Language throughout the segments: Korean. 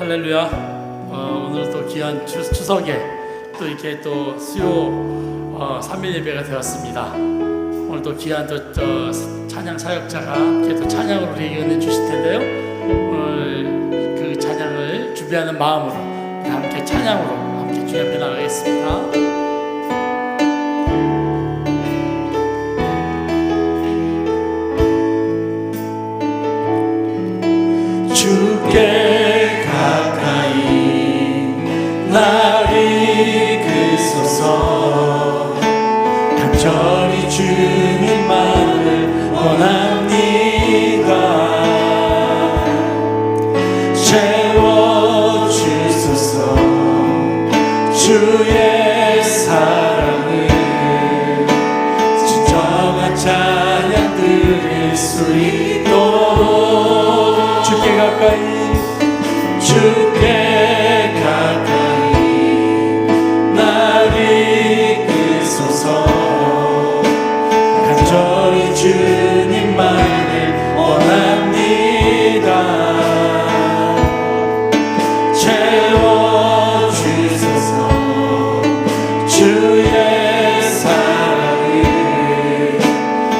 할렐루야. 오늘 또 귀한 추석에 또 이렇게 또 수요 3일 예배가 되었습니다. 오늘 또 귀한 또 찬양 사역자가 이렇게 또 찬양으로 우리에게 은혜 주실 텐데요. 오늘 그 찬양을 준비하는 마음으로 함께 찬양으로 함께 주 앞에 나가겠습니다. 주께 가까이 날 이끄소서. 간절히 주님만을 원합니다. 채워주소서. 주의 사랑을 진정한 찬양 드릴 수 있도록 주께 가까이 날 이끄소서. 간절히 주님만을 원합니다. 채워주소서. 주의 사랑을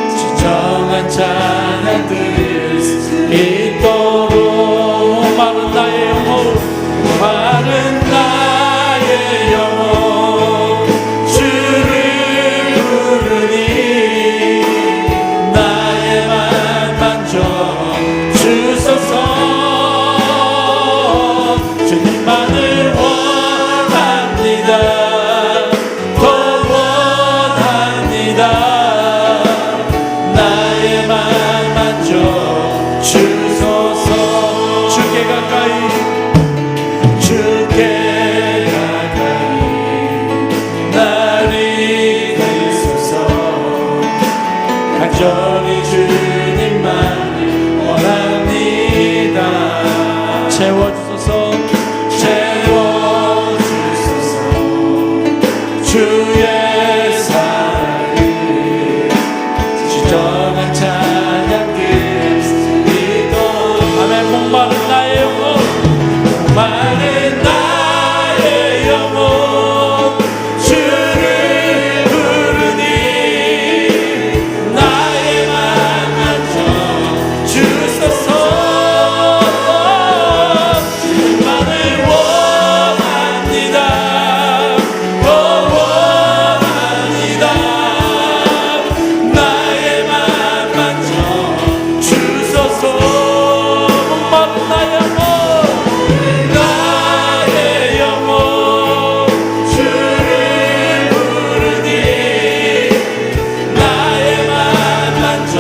진정한 찬양 드릴 수 있도록. 마른 나의 영혼, 마른 나의 영혼, 주를 부르니 나의 맘 만져 주소서. 주님만을 원합니다. 더 원합니다. 나의 맘 만져 주소서. 주께 가까이 날 이끄소서. 간절히 주님만을 원합니다. 채워주소서. 주의 사랑을 진정한 찬양 드릴 수 있도록. 아멘. 목마른 나의 영혼, 목마른 나의 영혼, 주를 부르니 나의 맘 만져 주소서. 주님만을 원합니다. 더 원합니다. 나의 맘 만져 주소서. 목마른 나의 영혼, 나의 영혼, 주를 부르니 나의 맘 만져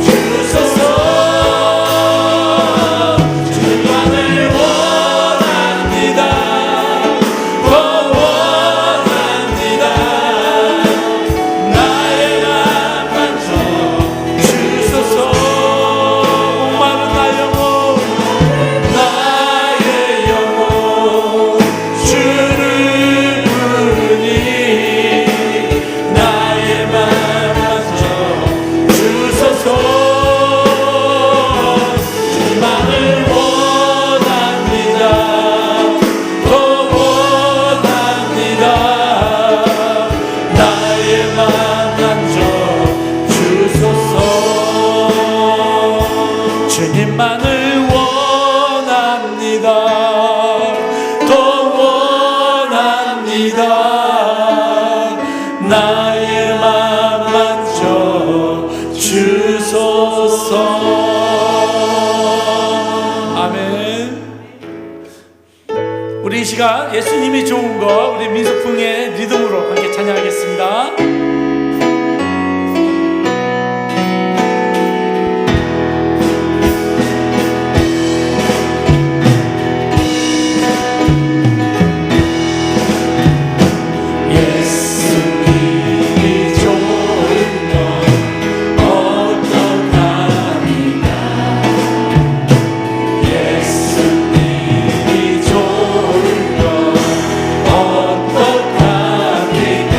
주소서. 주님만을 원합니다. 더 원합니다. 나의 맘 만져 주소서. 목마른 나의 영혼, 나의 영혼, 주를 부르니 나의 맘 만져 주소서. 주님만을 원합니다. 더 원합니다. 나의 맘 만져 주소서. 주님만을 원합니다. 더 원합니다. 나의 맘 만져 주소서. 아멘. 우리 이 시간 예수님이 좋은 거 우리 민소풍의 리듬으로 함께 찬양하겠습니다. 예수님이 좋은 건 어떡합니까? 예수님이 좋은 건 어떡합니까?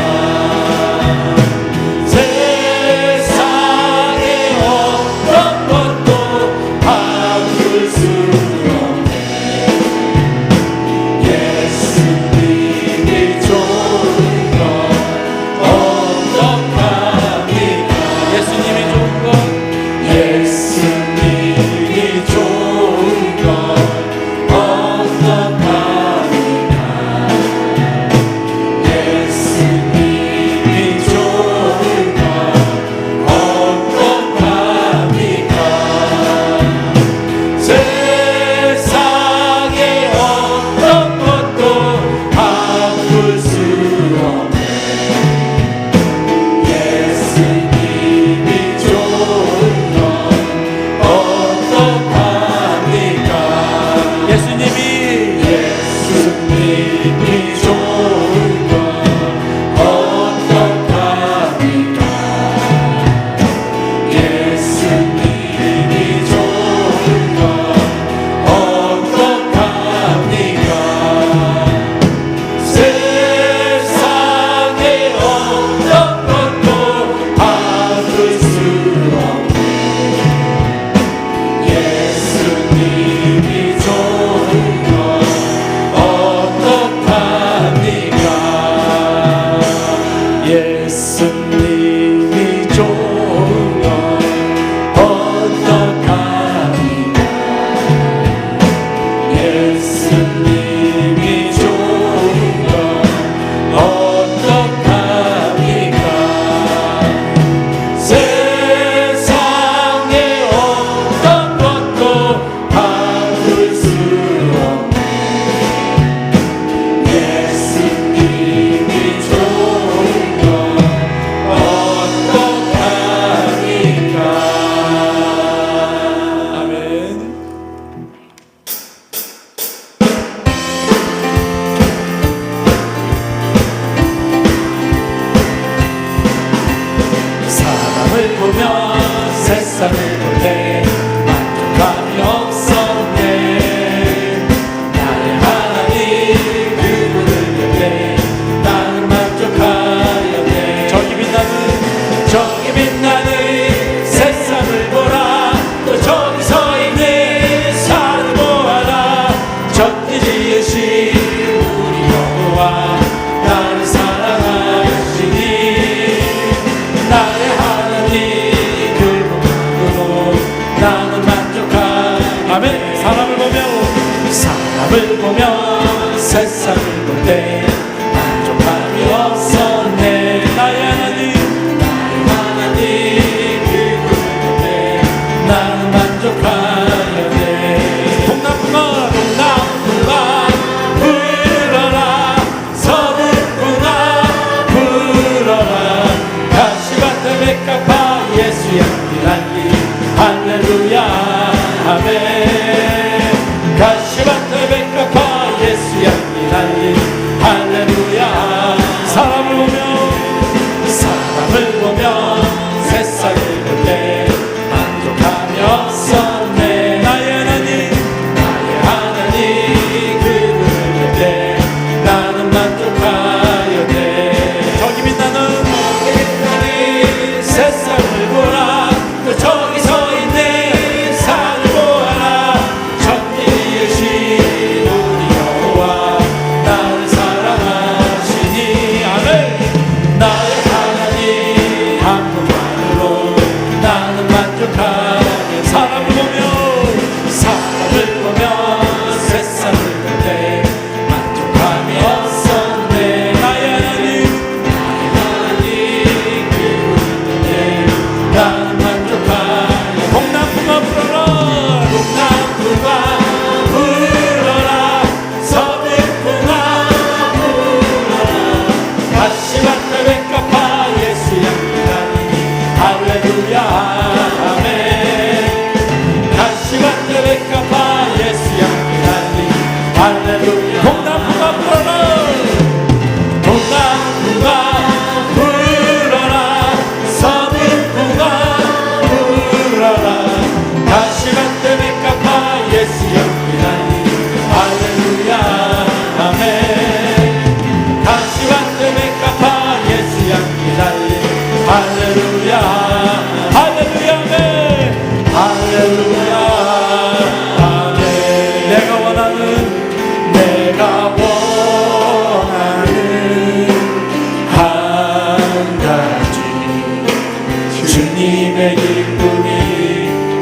주님의 기쁨이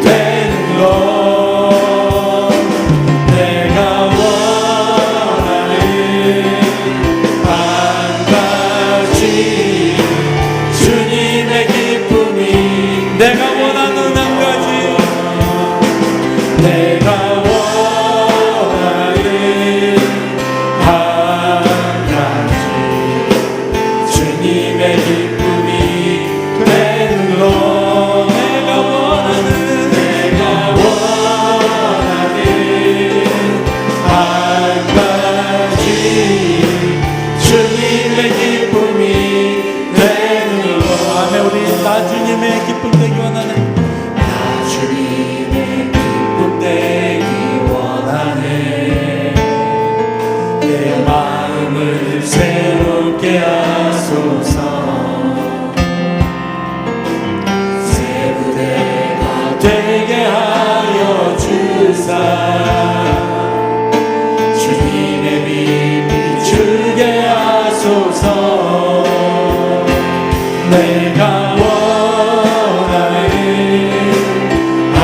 되는 것 내가 원하는 한 가지 주님의 기쁨이 내가 원하는 한 가지 내가 원하는 한 가지 주님의 기쁨이 되는 것 내가 원하는 한 가지 주님의 기쁨이 되는 것 아멘. 우리 나 주님의 기쁨 되기 원하는 나 주님의 기쁨 되기 원하네 내 마음을 새롭게 하소서 새 부대가 되게 하여 주사 주님의 빛 비추게 하소서 내가 원하는 한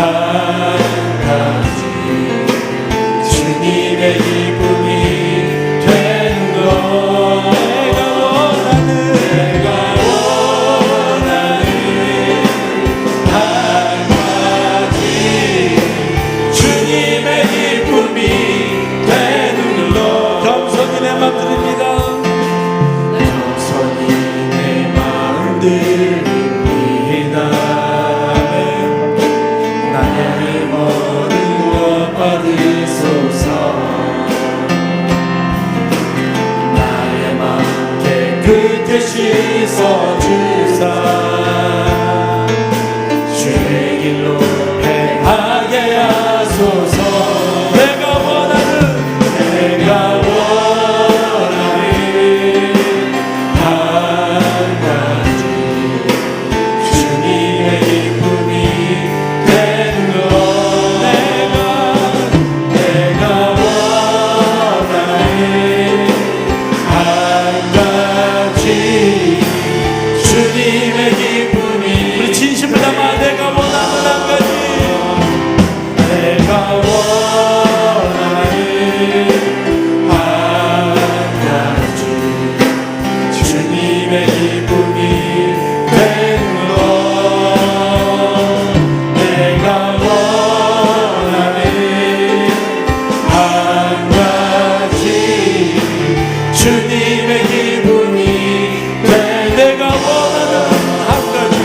가지 주님의 기쁨이 되는 것 내가 원하는 한 가지 주님의 기쁨이 되는 것 겸손히 내 맘 드립니다. 겸손히 내 마음 드립니다 나의 모든 것 받으소서 나의 마음 깨끗이 씻어주사 주의 길로 행하게 하소서 내가 원하는 한 가지 주님의 기쁨이 되는 것 내가 원하는 한 가지 주님의 기쁨이 우리 진심을 담아 내가 원하는 한 가지 내가 원하는 한 가지 주님의 기쁨이 되는 것 내가 원하는 한 가지 주님의 기쁨이 되는 내가 원하는 한 가지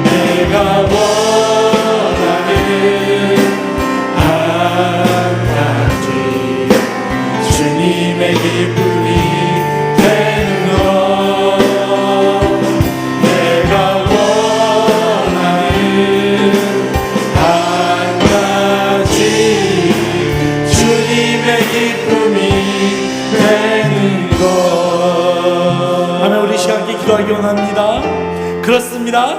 내가 원하는 한 가지 주님의 기쁨이 되는 것 내가 원하는 한 가지 주님의 기쁨이 되는 것 아멘. 우리 시간께 기도하기 원합니다. 그렇습니다.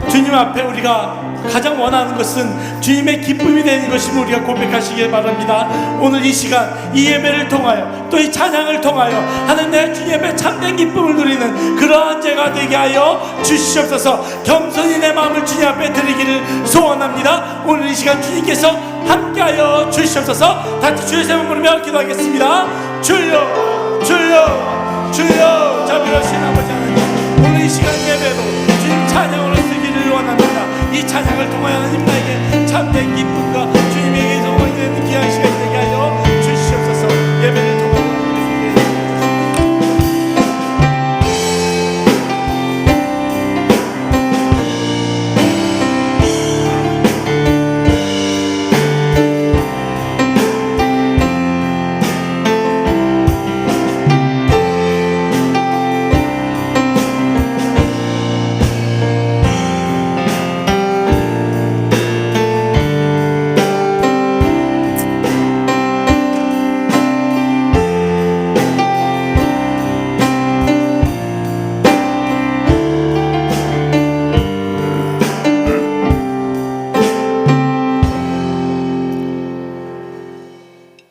주님 앞에 우리가 가장 원하는 것은 주님의 기쁨이 되는 것임을 우리가 고백하시길 바랍니다. 오늘 이 시간 이 예배를 통하여 또 이 찬양을 통하여 하는 내 주님의 참된 기쁨을 누리는 그러한 제가 되게 하여 주시옵소서. 겸손히 내 마음을 주님 앞에 드리기를 소원합니다. 오늘 이 시간 주님께서 함께하여 주시옵소서. 다시 주의 이름을 부르며 기도하겠습니다. 주여 주여 주여 자비로우신 아버지 하나님, 오늘 이 시간 예배도 주님 찬양으로 쓰기를 원합니다. 이 찬양을 통하여 하나님 나에게 참된 기쁨과 주님에게 성공이 되는 귀한 시간이 되게 하여 주시옵소서. 예배를 통하여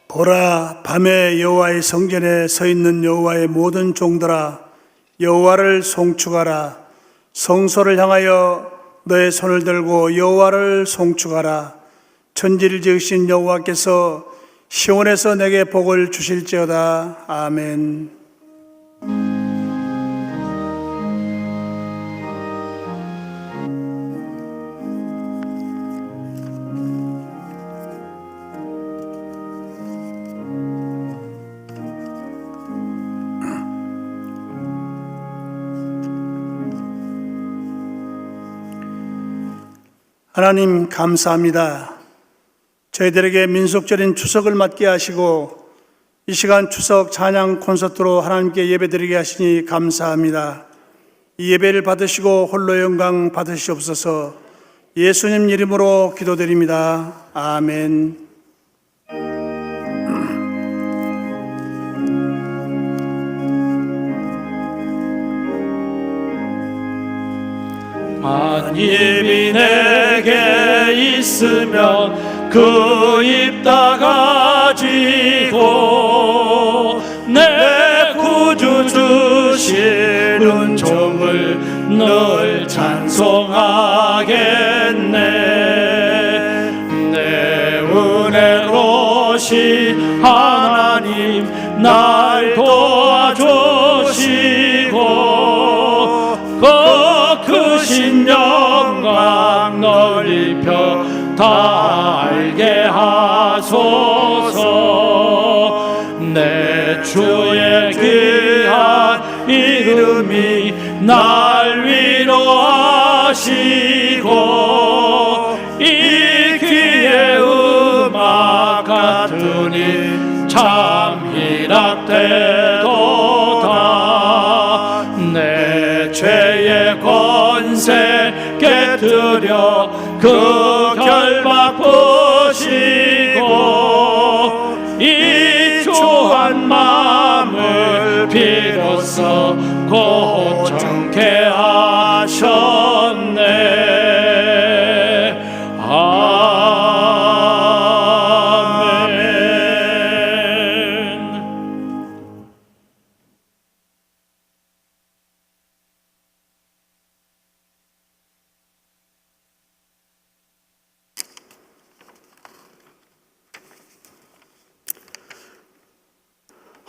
보라, 밤에 여호와의 성전에 서 있는 여호와의 모든 종들아, 여호와를 송축하라. 성소를 향하여 너의 손을 들고 여호와를 송축하라. 천지를 지으신 여호와께서 시온에서 내게 복을 주실지어다. 아멘. 하나님 감사합니다. 저희들에게 민속절인 추석을 맞게 하시고 이 시간 추석 찬양 콘서트로 하나님께 예배드리게 하시니 감사합니다. 이 예배를 받으시고 홀로 영광 받으시옵소서. 예수님 이름으로 기도드립니다. 아멘. 만입이 내게 있으면 그 입 다 가지고 내 구주 주시는 종을 늘 찬송하겠네. 내 은혜로시 하나님 날 도와주시고 크신 영광 넓혀 다 알게 하소서. 내 주의 귀한 이름이 날 위로하시고 이 귀의 음악 같으니 참 희락되도다. 내 죄의 권세 깨뜨려 그 결박 부시고 이 주한 마음을 비로소 고정케 하셨네. 아멘.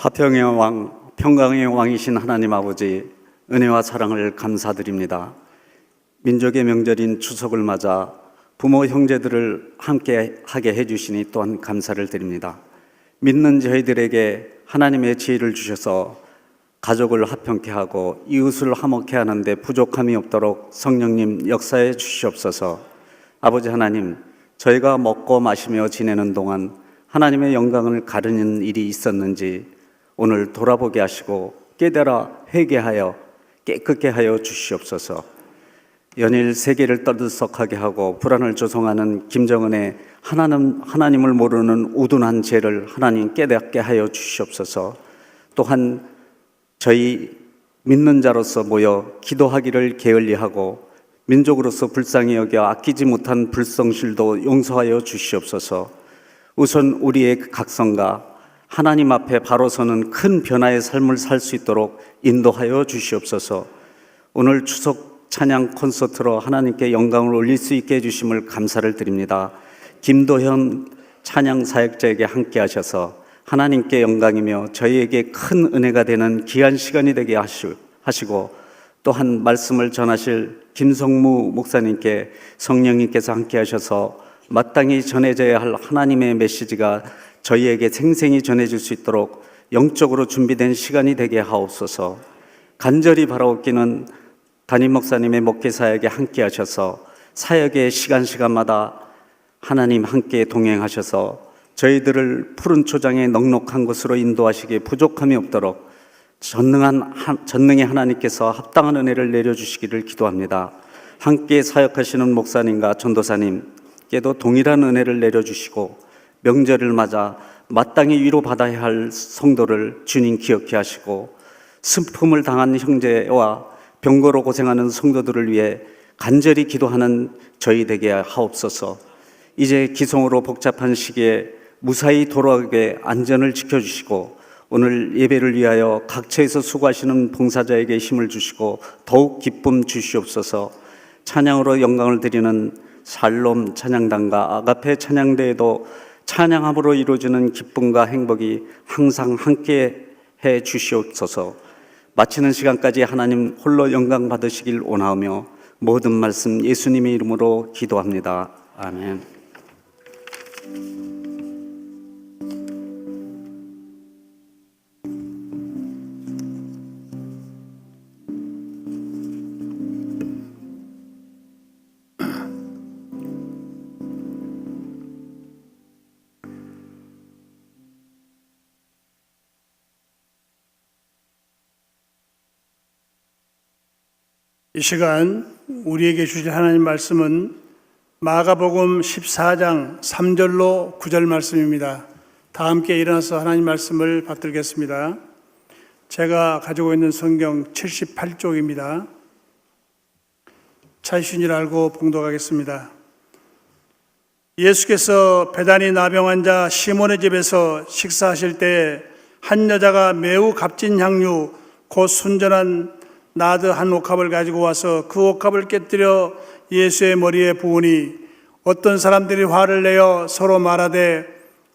화평의 왕, 평강의 왕이신 하나님 아버지, 은혜와 사랑을 감사드립니다. 민족의 명절인 추석을 맞아 부모 형제들을 함께 하게 해주시니 또한 감사를 드립니다. 믿는 저희들에게 하나님의 지혜를 주셔서 가족을 화평케 하고 이웃을 화목케 하는데 부족함이 없도록 성령님 역사해 주시옵소서. 아버지 하나님, 저희가 먹고 마시며 지내는 동안 하나님의 영광을 가르는 일이 있었는지 오늘 돌아보게 하시고 깨달아 회개하여 깨끗게 하여 주시옵소서. 연일 세계를 떠들썩하게 하고 불안을 조성하는 김정은의 하나님을 모르는 우둔한 죄를 하나님 깨닫게 하여 주시옵소서. 또한 저희 믿는 자로서 모여 기도하기를 게을리하고 민족으로서 불쌍히 여겨 아끼지 못한 불성실도 용서하여 주시옵소서. 우선 우리의 각성과 하나님 앞에 바로 서는 큰 변화의 삶을 살 수 있도록 인도하여 주시옵소서. 오늘 추석 찬양 콘서트로 하나님께 영광을 올릴 수 있게 해주심을 감사를 드립니다. 김도현 찬양 사역자에게 함께 하셔서 하나님께 영광이며 저희에게 큰 은혜가 되는 귀한 시간이 되게 하시고 또한 말씀을 전하실 김성무 목사님께 성령님께서 함께 하셔서 마땅히 전해져야 할 하나님의 메시지가 저희에게 생생히 전해질 수 있도록 영적으로 준비된 시간이 되게 하옵소서. 간절히 바라옵기는 담임 목사님의 목회 사역에 함께 하셔서 사역의 시간마다 하나님 함께 동행하셔서 저희들을 푸른 초장의 넉넉한 곳으로 인도하시기에 부족함이 없도록 전능의 하나님께서 합당한 은혜를 내려주시기를 기도합니다. 함께 사역하시는 목사님과 전도사님께도 동일한 은혜를 내려주시고 명절을 맞아 마땅히 위로받아야 할 성도를 주님 기억해 하시고 슬픔을 당한 형제와 병거로 고생하는 성도들을 위해 간절히 기도하는 저희 되게 하옵소서. 이제 기성으로 복잡한 시기에 무사히 돌아오게 안전을 지켜주시고 오늘 예배를 위하여 각처에서 수고하시는 봉사자에게 힘을 주시고 더욱 기쁨 주시옵소서. 찬양으로 영광을 드리는 살롬 찬양단과 아가페 찬양대에도 찬양함으로 이루어지는 기쁨과 행복이 항상 함께 해 주시옵소서. 마치는 시간까지 하나님 홀로 영광 받으시길 원하며 모든 말씀 예수님의 이름으로 기도합니다. 아멘. 이 시간 우리에게 주실 하나님 말씀은 마가복음 14장 3절로 9절 말씀입니다. 다 함께 일어나서 하나님 말씀을 받들겠습니다. 제가 가지고 있는 성경 78쪽입니다. 찾으신 줄 알고 봉독하겠습니다. 예수께서 베다니 나병 환자 시몬의 집에서 식사하실 때 한 여자가 매우 값진 향유 곧 순전한 나드 한 옥합을 가지고 와서 그 옥합을 깨뜨려 예수의 머리에 부으니 어떤 사람들이 화를 내어 서로 말하되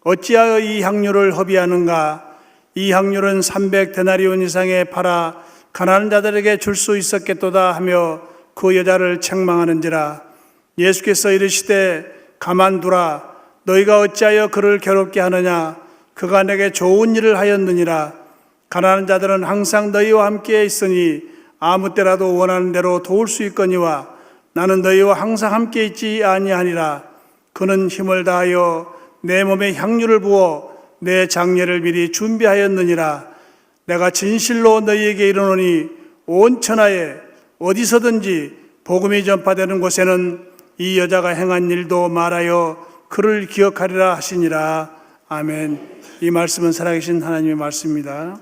어찌하여 이 향유를 허비하는가? 이 향유는 300데나리온 이상에 팔아 가난한 자들에게 줄 수 있었겠도다 하며 그 여자를 책망하는지라. 예수께서 이르시되 가만두라. 너희가 어찌하여 그를 괴롭게 하느냐? 그가 내게 좋은 일을 하였느니라. 가난한 자들은 항상 너희와 함께 있으니 아무 때라도 원하는 대로 도울 수 있거니와 나는 너희와 항상 함께 있지 아니하니라. 그는 힘을 다하여 내 몸에 향유를 부어 내 장례를 미리 준비하였느니라. 내가 진실로 너희에게 이르노니 온 천하에 어디서든지 복음이 전파되는 곳에는 이 여자가 행한 일도 말하여 그를 기억하리라 하시니라. 아멘. 이 말씀은 살아계신 하나님의 말씀입니다.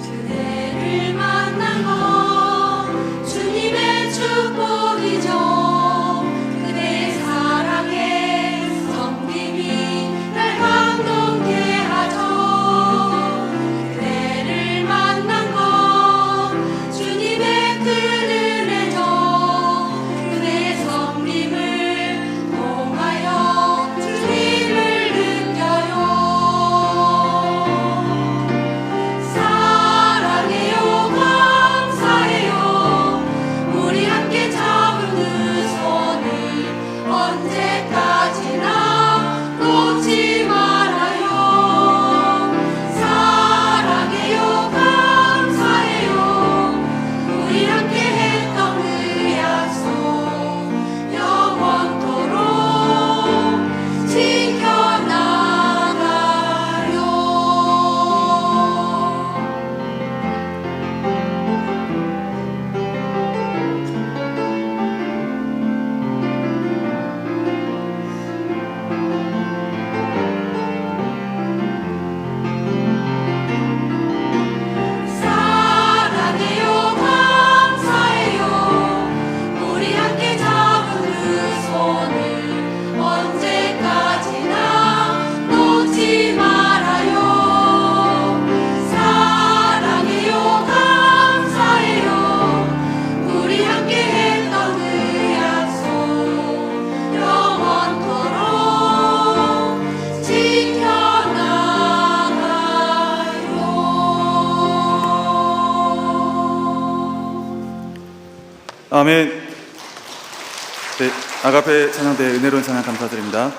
그대를 만난 건 주님의 축복이죠. 그대의 사랑에 섬김이 날 감동케 하죠. 그대를 만난 건 주님의 큰 은혜죠. 그대의 섬김을 통하여 주님을 느껴요. 사랑해요, 감사해요. 우리 함께 잡은 그 손을 언제까지나 놓지 말아요. 사랑해요, 감사해요. 우리 함께 했던 그 약속 영원토록 지켜나가요. 사랑해요, 감사해요. 우리 함께 잡은 그 손을 언제까지나 놓지 말아요. 사랑해요, 감사해요. 우리 함께 했던 그 약속 영원토록 지켜나가요. 아멘. 네, 아가페 찬양대 은혜로운 찬양 감사드립니다.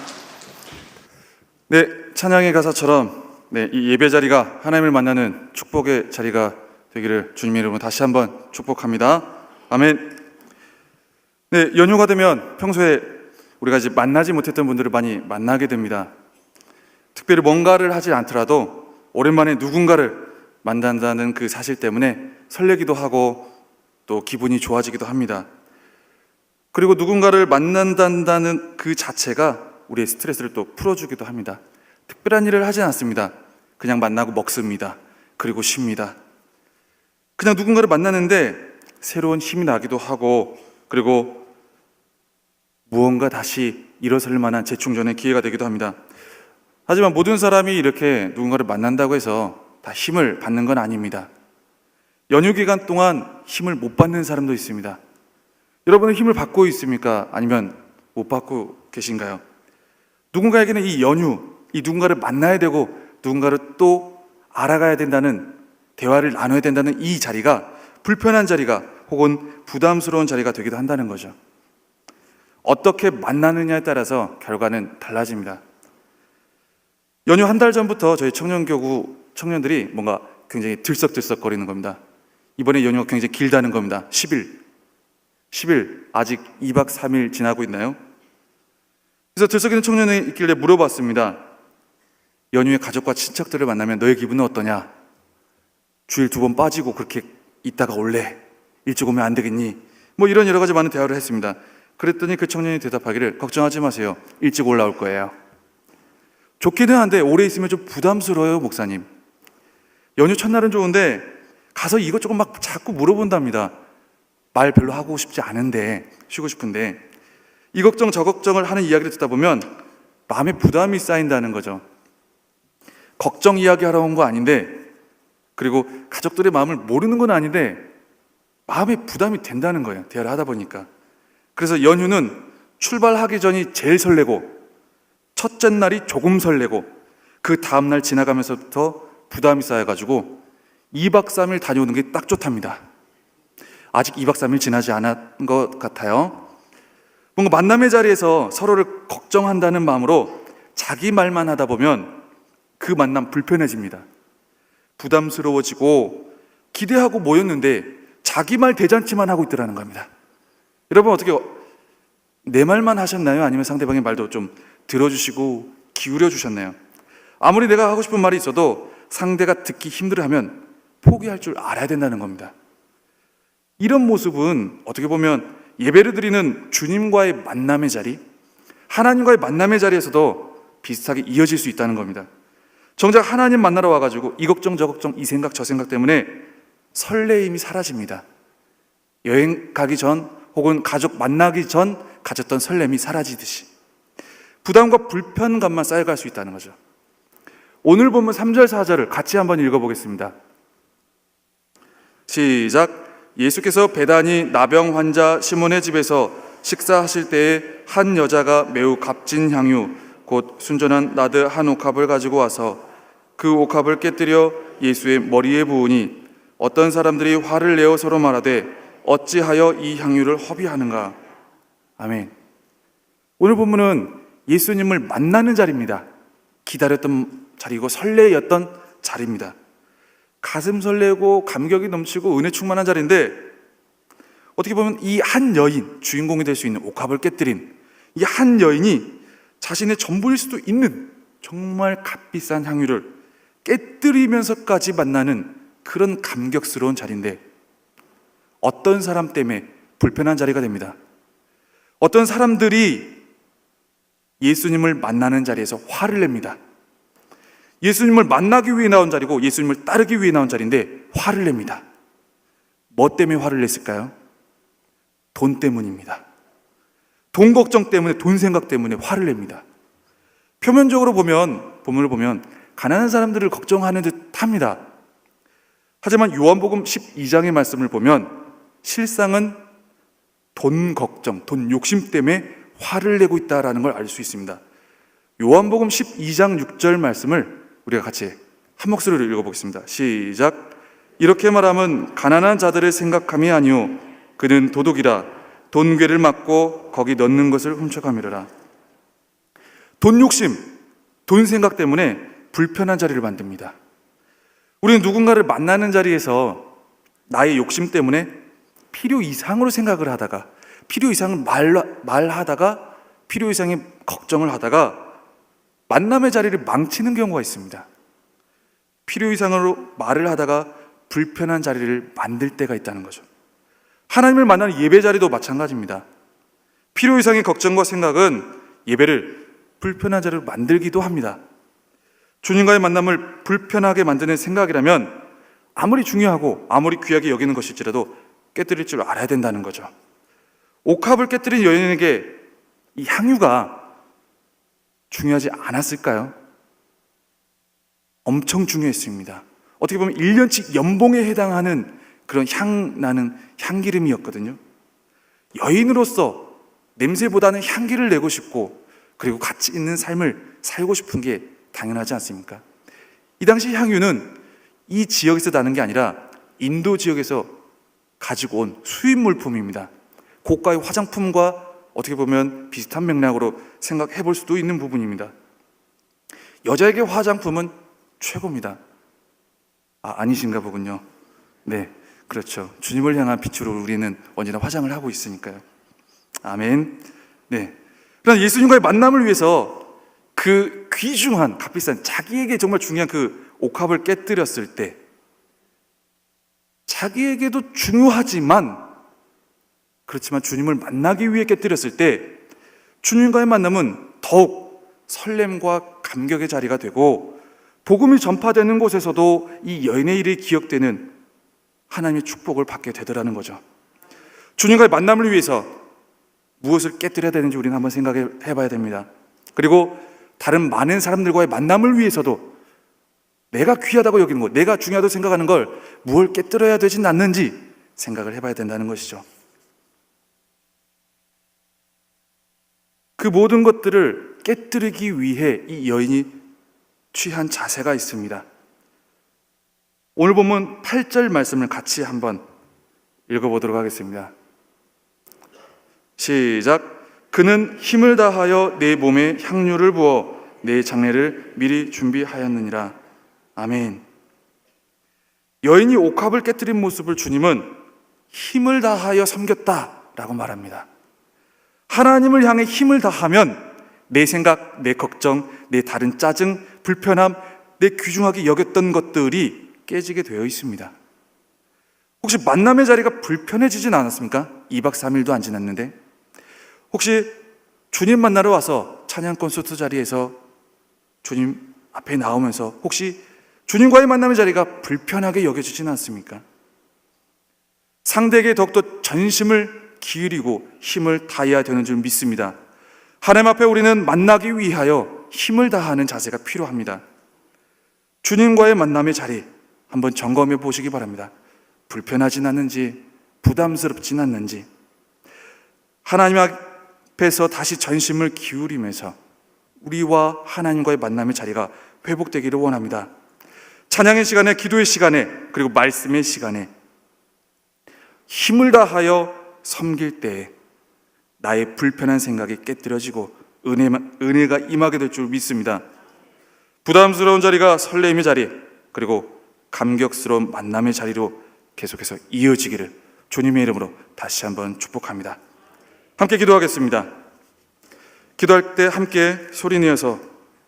네, 찬양의 가사처럼 이 예배 자리가 하나님을 만나는 축복의 자리가 되기를 주님의 이름으로 다시 한번 축복합니다. 아멘. 네, 연휴가 되면 평소에 우리가 이제 만나지 못했던 분들을 많이 만나게 됩니다. 특별히 뭔가를 하지 않더라도 오랜만에 누군가를 만난다는 그 사실 때문에 설레기도 하고 또 기분이 좋아지기도 합니다. 그리고 누군가를 만난다는 그 자체가 우리의 스트레스를 또 풀어주기도 합니다. 특별한 일을 하지 않습니다. 그냥 만나고 먹습니다. 그리고 쉽니다. 그냥 누군가를 만나는데 새로운 힘이 나기도 하고, 그리고 무언가 다시 일어설 만한 재충전의 기회가 되기도 합니다. 하지만 모든 사람이 이렇게 누군가를 만난다고 해서 다 힘을 받는 건 아닙니다. 연휴 기간 동안 힘을 못 받는 사람도 있습니다. 여러분은 힘을 받고 있습니까? 아니면 못 받고 계신가요? 누군가에게는 이 연휴, 이 누군가를 만나야 되고 누군가를 또 알아가야 된다는, 대화를 나눠야 된다는 이 자리가 불편한 자리가 혹은 부담스러운 자리가 되기도 한다는 거죠. 어떻게 만나느냐에 따라서 결과는 달라집니다. 연휴 한 달 전부터 저희 청년교구 청년들이 뭔가 굉장히 들썩들썩거리는 겁니다. 이번에 연휴가 굉장히 길다는 겁니다. 10일 아직 2박 3일 지나고 있나요? 그래서 들썩이는 청년이 있길래 물어봤습니다. 연휴에 가족과 친척들을 만나면 너의 기분은 어떠냐? 주일 2번 빠지고 그렇게 있다가 올래? 일찍 오면 안 되겠니? 뭐 이런 여러 가지 많은 대화를 했습니다. 그랬더니 그 청년이 대답하기를, 걱정하지 마세요. 일찍 올라올 거예요. 좋기는 한데 오래 있으면 좀 부담스러워요, 목사님. 연휴 첫날은 좋은데 가서 이것저것 막 자꾸 물어본답니다. 말 별로 하고 싶지 않은데, 쉬고 싶은데 이 걱정 저 걱정을 하는 이야기를 듣다 보면 마음에 부담이 쌓인다는 거죠. 걱정 이야기하러 온 거 아닌데, 그리고 가족들의 마음을 모르는 건 아닌데 마음에 부담이 된다는 거예요, 대화를 하다 보니까. 그래서 연휴는 출발하기 전이 제일 설레고, 첫째 날이 조금 설레고, 그 다음날 지나가면서부터 부담이 쌓여가지고 2박 3일 다녀오는 게 딱 좋답니다. 아직 2박 3일 지나지 않은 것 같아요. 뭔가 만남의 자리에서 서로를 걱정한다는 마음으로 자기 말만 하다 보면 그 만남 불편해집니다. 부담스러워지고 기대하고 모였는데 자기 말 대잔치만 하고 있더라는 겁니다. 여러분 어떻게 내 말만 하셨나요? 아니면 상대방의 말도 좀 들어주시고 기울여 주셨나요? 아무리 내가 하고 싶은 말이 있어도 상대가 듣기 힘들어하면 포기할 줄 알아야 된다는 겁니다. 이런 모습은 어떻게 보면 예배를 드리는 주님과의 만남의 자리, 하나님과의 만남의 자리에서도 비슷하게 이어질 수 있다는 겁니다. 정작 하나님 만나러 와가지고 이 걱정 저 걱정 이 생각 저 생각 때문에 설레임이 사라집니다. 여행 가기 전 혹은 가족 만나기 전 가졌던 설렘이 사라지듯이 부담과 불편감만 쌓여갈 수 있다는 거죠. 오늘 본문 3절 4절을 같이 한번 읽어보겠습니다. 시작. 예수께서 베다니 나병 환자 시몬의 집에서 식사하실 때에 한 여자가 매우 값진 향유 곧 순전한 나드 한 옥합을 가지고 와서 그 옥합을 깨뜨려 예수의 머리에 부으니 어떤 사람들이 화를 내어 서로 말하되 어찌하여 이 향유를 허비하는가. 아멘. 오늘 본문은 예수님을 만나는 자리입니다. 기다렸던 자리고 설레였던 자리입니다. 가슴 설레고 감격이 넘치고 은혜 충만한 자리인데, 어떻게 보면 이 한 여인, 주인공이 될 수 있는 옥합을 깨뜨린 이 한 여인이 자신의 전부일 수도 있는 정말 값비싼 향유를 깨뜨리면서까지 만나는 그런 감격스러운 자리인데, 어떤 사람 때문에 불편한 자리가 됩니다. 어떤 사람들이 예수님을 만나는 자리에서 화를 냅니다. 예수님을 만나기 위해 나온 자리고 예수님을 따르기 위해 나온 자리인데 화를 냅니다. 뭐 때문에 화를 냈을까요? 돈 때문입니다. 돈 걱정 때문에, 돈 생각 때문에 화를 냅니다. 표면적으로 보면, 본문을 보면 가난한 사람들을 걱정하는 듯 합니다. 하지만 요한복음 12장의 말씀을 보면 실상은 돈 걱정, 돈 욕심 때문에 화를 내고 있다는 걸 알 수 있습니다. 요한복음 12장 6절 말씀을 우리가 같이 한 목소리로 읽어보겠습니다. 시작. 이렇게 말하면 가난한 자들을 생각함이 아니오 그는 도둑이라 돈괴를 막고 거기 넣는 것을 훔쳐가미르라. 돈 욕심, 돈 생각 때문에 불편한 자리를 만듭니다. 우리는 누군가를 만나는 자리에서 나의 욕심 때문에 필요 이상으로 생각을 하다가, 필요 이상을 말하다가, 필요 이상의 걱정을 하다가 만남의 자리를 망치는 경우가 있습니다. 필요 이상으로 말을 하다가 불편한 자리를 만들 때가 있다는 거죠. 하나님을 만나는 예배 자리도 마찬가지입니다. 필요 이상의 걱정과 생각은 예배를 불편한 자리로 만들기도 합니다. 주님과의 만남을 불편하게 만드는 생각이라면 아무리 중요하고 아무리 귀하게 여기는 것일지라도 깨뜨릴 줄 알아야 된다는 거죠. 옥합을 깨뜨린 여인에게 이 향유가 중요하지 않았을까요? 엄청 중요했습니다. 어떻게 보면 1년치 연봉에 해당하는 그런 향 나는 향기름이었거든요. 여인으로서 냄새보다는 향기를 내고 싶고 그리고 가치 있는 삶을 살고 싶은 게 당연하지 않습니까? 이 당시 향유는 이 지역에서 나는 게 아니라 인도 지역에서 가지고 온 수입 물품입니다. 고가의 화장품과 어떻게 보면 비슷한 맥락으로 생각해 볼 수도 있는 부분입니다. 여자에게 화장품은 최고입니다. 아니신가 보군요. 네, 그렇죠. 주님을 향한 빛으로 우리는 언제나 화장을 하고 있으니까요. 아멘. 네. 그러나 예수님과의 만남을 위해서 그 귀중한 값비싼 자기에게 정말 중요한 그 옥합을 깨뜨렸을 때 자기에게도 중요하지만 그렇지만 주님을 만나기 위해 깨뜨렸을 때 주님과의 만남은 더욱 설렘과 감격의 자리가 되고 복음이 전파되는 곳에서도 이 여인의 일이 기억되는 하나님의 축복을 받게 되더라는 거죠. 주님과의 만남을 위해서 무엇을 깨뜨려야 되는지 우리는 한번 생각해 봐야 됩니다. 그리고 다른 많은 사람들과의 만남을 위해서도 내가 귀하다고 여기는 것, 내가 중요하다고 생각하는 걸 무엇을 깨뜨려야 되진 않는지 생각을 해봐야 된다는 것이죠. 그 모든 것들을 깨뜨리기 위해 이 여인이 취한 자세가 있습니다. 오늘 본문 8절 말씀을 같이 한번 읽어보도록 하겠습니다. 시작. 그는 힘을 다하여 내 몸에 향유를 부어 내 장례를 미리 준비하였느니라. 아멘. 여인이 옥합을 깨뜨린 모습을 주님은 힘을 다하여 섬겼다라고 말합니다. 하나님을 향해 힘을 다하면 내 생각, 내 걱정, 내 다른 짜증, 불편함, 내 귀중하게 여겼던 것들이 깨지게 되어 있습니다. 혹시 만남의 자리가 불편해지진 않았습니까? 2박 3일도 안 지났는데 혹시 주님 만나러 와서 찬양 콘서트 자리에서 주님 앞에 나오면서 혹시 주님과의 만남의 자리가 불편하게 여겨지진 않습니까? 상대에게 더욱더 전심을 기울이고 힘을 다해야 되는 줄 믿습니다. 하나님 앞에 우리는 만나기 위하여 힘을 다하는 자세가 필요합니다. 주님과의 만남의 자리 한번 점검해 보시기 바랍니다. 불편하진 않는지, 부담스럽진 않는지, 하나님 앞에서 다시 전심을 기울이면서 우리와 하나님과의 만남의 자리가 회복되기를 원합니다. 찬양의 시간에, 기도의 시간에, 그리고 말씀의 시간에 힘을 다하여 섬길 때에 나의 불편한 생각이 깨뜨려지고 은혜가 임하게 될 줄 믿습니다. 부담스러운 자리가 설렘의 자리, 그리고 감격스러운 만남의 자리로 계속해서 이어지기를 주님의 이름으로 다시 한번 축복합니다. 함께 기도하겠습니다. 기도할 때 함께 소리내어서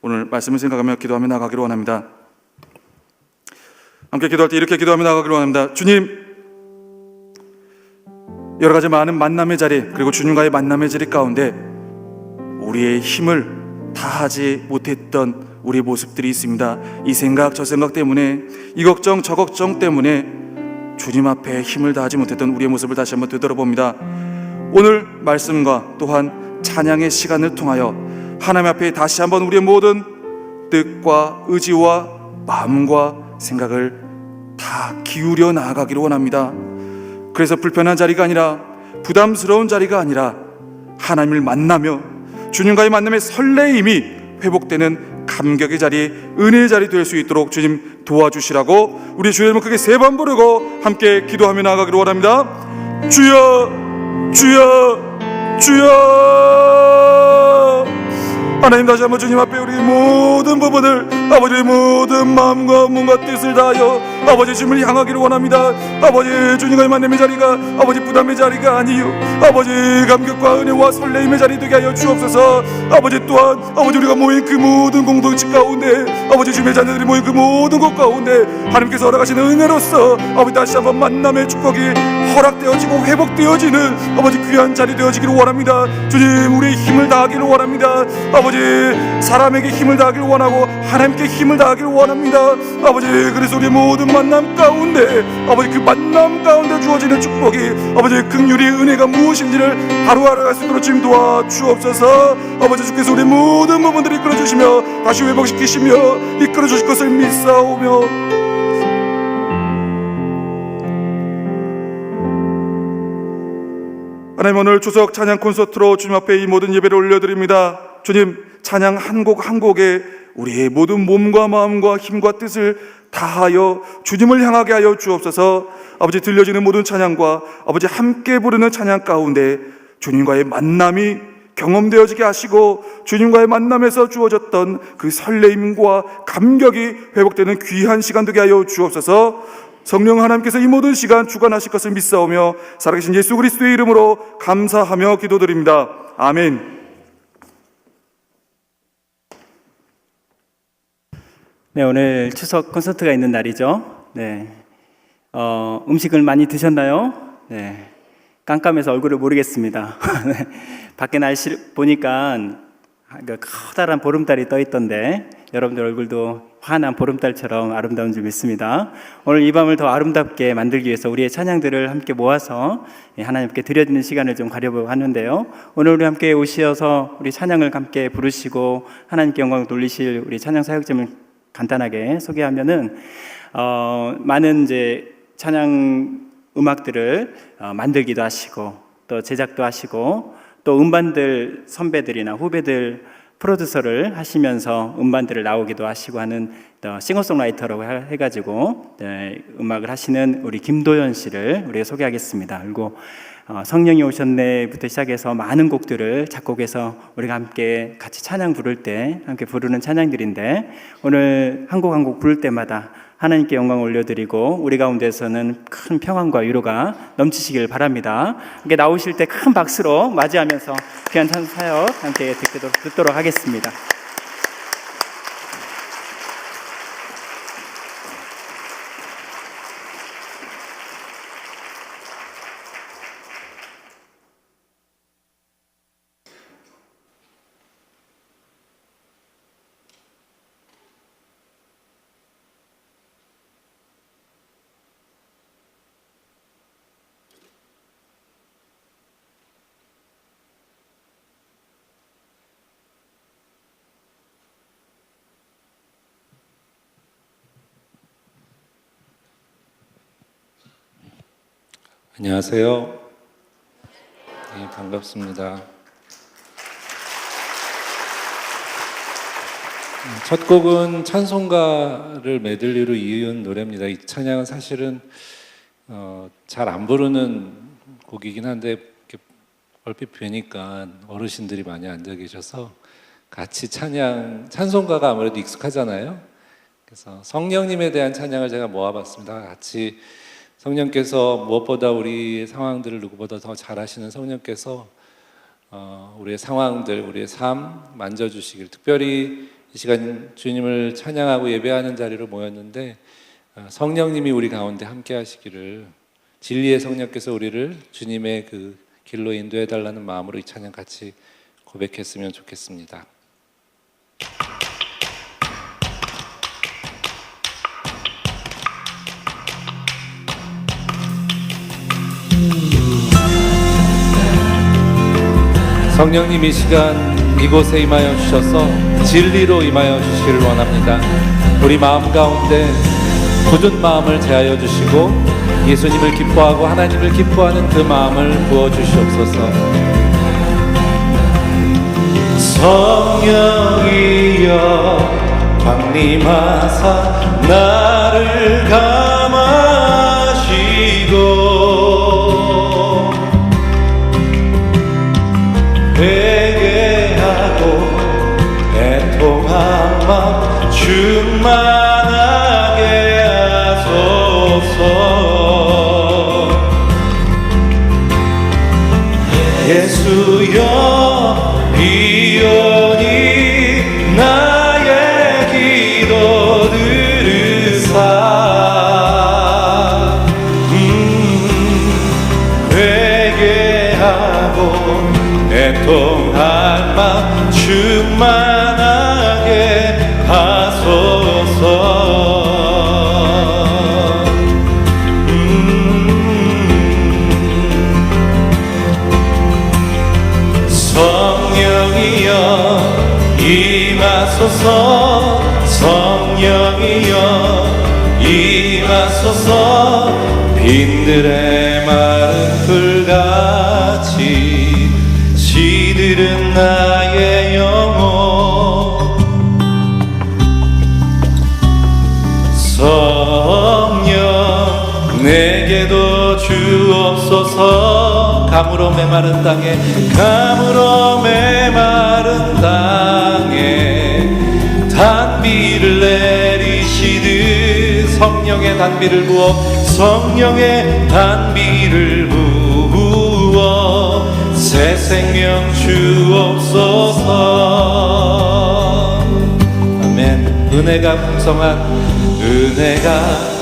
오늘 말씀을 생각하며 기도하며 나가기를 원합니다. 함께 기도할 때 이렇게 기도하며 나가기를 원합니다. 주님, 여러 가지 많은 만남의 자리, 그리고 주님과의 만남의 자리 가운데 우리의 힘을 다하지 못했던 우리의 모습들이 있습니다. 이 생각 저 생각 때문에, 이 걱정 저 걱정 때문에 주님 앞에 힘을 다하지 못했던 우리의 모습을 다시 한번 되돌아봅니다. 오늘 말씀과 또한 찬양의 시간을 통하여 하나님 앞에 다시 한번 우리의 모든 뜻과 의지와 마음과 생각을 다 기울여 나아가기를 원합니다. 그래서 불편한 자리가 아니라, 부담스러운 자리가 아니라 하나님을 만나며 주님과의 만남의 설레임이 회복되는 감격의 자리, 은혜의 자리 될 수 있도록 주님 도와주시라고 우리 주의 이름을 크게 3번 부르고 함께 기도하며 나아가기를 원합니다. 주여, 주여, 주여. 하나님, 다시 한번 주님 앞에 우리 모든 부분을, 아버지의 모든 마음과 몸과 뜻을 다하여 아버지 주님을 향하기를 원합니다. 아버지 주님과의 만남의 자리가 아버지 부담의 자리가 아니요 아버지 감격과 은혜와 설레임의 자리 되게 하여 주옵소서. 아버지 또한 아버지 우리가 모인 그 모든 공동체 가운데, 아버지 주님의 자녀들이 모인 그 모든 곳 가운데 하나님께서 허락하시는 은혜로서 아버지 다시 한번 만남의 축복이 허락되어지고 회복되어지는 아버지 귀한 자리 되어지기를 원합니다. 주님, 우리의 힘을 다하기를 원합니다. 아버지 아버지 사람에게 힘을 다하길 원하고 하나님께 힘을 다하길 원합니다. 아버지 그래서 우리 모든 만남 가운데 아버지 그 만남 가운데 주어지는 축복이 아버지 긍휼의 은혜가 무엇인지를 바로 알아갈 수 있도록 지금 도와주옵소서. 아버지 주께서 우리 모든 부분들을 이끌어주시며 다시 회복시키시며 이끌어주실 것을 믿사오며 하나님 오늘 추석 찬양 콘서트로 주님 앞에 이 모든 예배를 올려드립니다. 주님 찬양 한 곡 한 곡에 우리의 모든 몸과 마음과 힘과 뜻을 다하여 주님을 향하게 하여 주옵소서. 아버지 들려지는 모든 찬양과 아버지 함께 부르는 찬양 가운데 주님과의 만남이 경험되어지게 하시고 주님과의 만남에서 주어졌던 그 설레임과 감격이 회복되는 귀한 시간 되게 하여 주옵소서. 성령 하나님께서 이 모든 시간 주관하실 것을 믿사오며 살아계신 예수 그리스도의 이름으로 감사하며 기도드립니다. 아멘. 네, 오늘 추석 콘서트가 있는 날이죠. 네, 음식을 많이 드셨나요? 네, 깜깜해서 얼굴을 모르겠습니다. 네, 밖에 날씨 보니까 커다란 보름달이 떠 있던데 여러분들 얼굴도 환한 보름달처럼 아름다운 줄 믿습니다. 오늘 이 밤을 더 아름답게 만들기 위해서 우리의 찬양들을 함께 모아서 하나님께 드려지는 시간을 좀 가려보고 하는데요. 오늘 우리 함께 오셔서 우리 찬양을 함께 부르시고 하나님께 영광을 돌리실 우리 찬양 사역자를 간단하게 소개하면은 많은 이제 찬양 음악들을 만들기도 하시고 또 제작도 하시고 또 음반들 선배들이나 후배들 프로듀서를 하시면서 음반들을 나오기도 하시고 하는 싱어송라이터라고 해가지고 음악을 하시는 우리 김도연 씨를 우리가 소개하겠습니다. 그리고 성령이 오셨네부터 시작해서 많은 곡들을 작곡해서 우리가 함께 같이 찬양 부를 때 함께 부르는 찬양들인데 오늘 한 곡 한 곡 부를 때마다 하나님께 영광을 올려드리고 우리 가운데서는 큰 평안과 위로가 넘치시길 바랍니다. 함께 나오실 때 큰 박수로 맞이하면서 귀한 찬 사역 함께 듣도록 하겠습니다. 안녕하세요. 네, 반갑습니다. 첫 곡은 찬송가를 메들리로 이은 노래입니다. 이 찬양은 사실은 잘 안 부르는 곡이긴 한데 이렇게 얼핏 뵈니까 어르신들이 많이 앉아 계셔서 같이 찬송가가 아무래도 익숙하잖아요. 그래서 성령님에 대한 찬양을 제가 모아봤습니다. 같이 성령께서 무엇보다 우리의 상황들을 누구보다 더 잘 아시는 성령께서 우리의 상황들, 우리의 삶 만져주시길, 특별히 이 시간 주님을 찬양하고 예배하는 자리로 모였는데 성령님이 우리 가운데 함께 하시기를, 진리의 성령께서 우리를 주님의 그 길로 인도해 달라는 마음으로 이 찬양 같이 고백했으면 좋겠습니다. 성령님 이 시간 이곳에 임하여 주셔서 진리로 임하여 주시기를 원합니다. 우리 마음 가운데 굳은 마음을 제하여 주시고 예수님을 기뻐하고 하나님을 기뻐하는 그 마음을 부어 주시옵소서. 성령이여 강림하사 나를 감하시고 회개하고 애통한 마음 충만하게 하소서. 예수여 이온이 나의 기도 들으사 회개하고 애통한 마음 충만하게 충만하게 하소서. 성령이여 임하소서. 성령이여 임하소서. 빈들의 마른 풀같이 시들은 나의 영혼. 성령 내게도 주옵소서. 가물어 메마른 땅에 가물어 메마른 땅에 단비를 내리시듯 성령의 단비를 부어 성령의 단비를 부어 새 생명 주옵소서. 아멘. 은혜가 풍성한 은혜가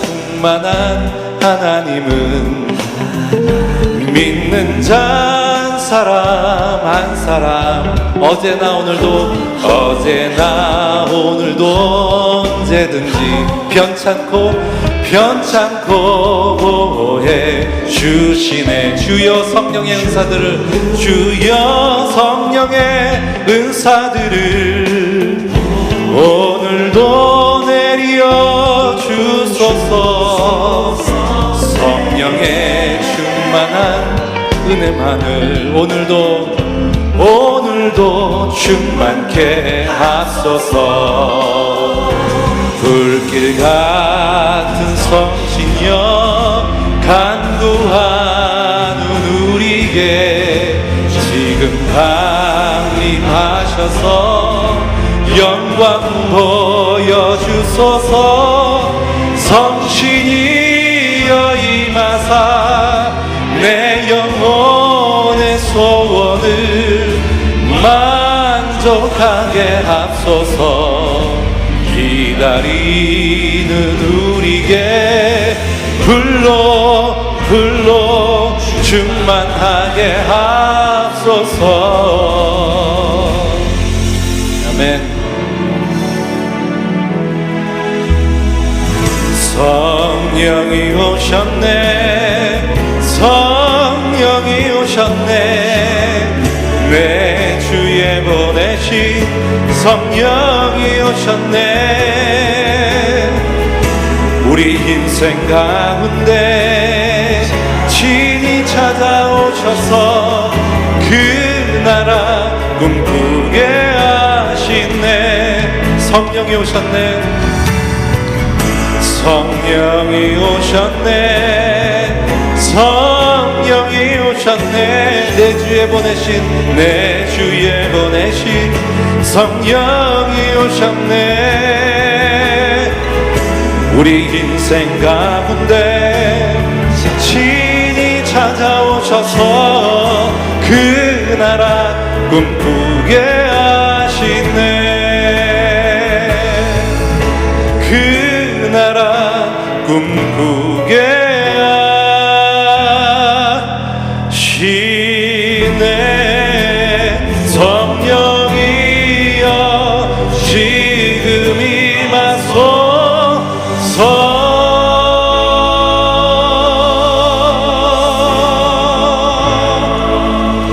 충만한 하나님은 믿는 자 한 사람 한 사람 어제나 오늘도 언제든지 편찮고 보호해 주시네. 주여 성령의 은사들을 주여 성령의 은사들을 오늘도 내려 주소서. 성령의 충만한 은혜만을 오늘도 충만케 하소서. 불길 같은 성신여 간구하는 우리에게 지금 강림하셔서 영광 보여주소서. 성신이여 임하사 내 영혼의 소원을 만족하게 하소서. 기다리는 우리에게 불로 충만하게 하소서. 아멘. 성령이 오셨네. 성령이 오셨네. 내 주에 보내신 성령이 오셨네. 우리 인생 가운데 친히 찾아오셔서 그 나라 꿈꾸게 하시네. 성령이 오셨네. 성령이 오셨네. 성령이 오셨네. 내 주에 보내신 성령이 오셨네. 우리 인생 가운데 친히 찾아오셔서 그 나라 꿈꾸게 하시네. 그 나라 꿈꾸게 하시네. 성령이여 지금 임하소서.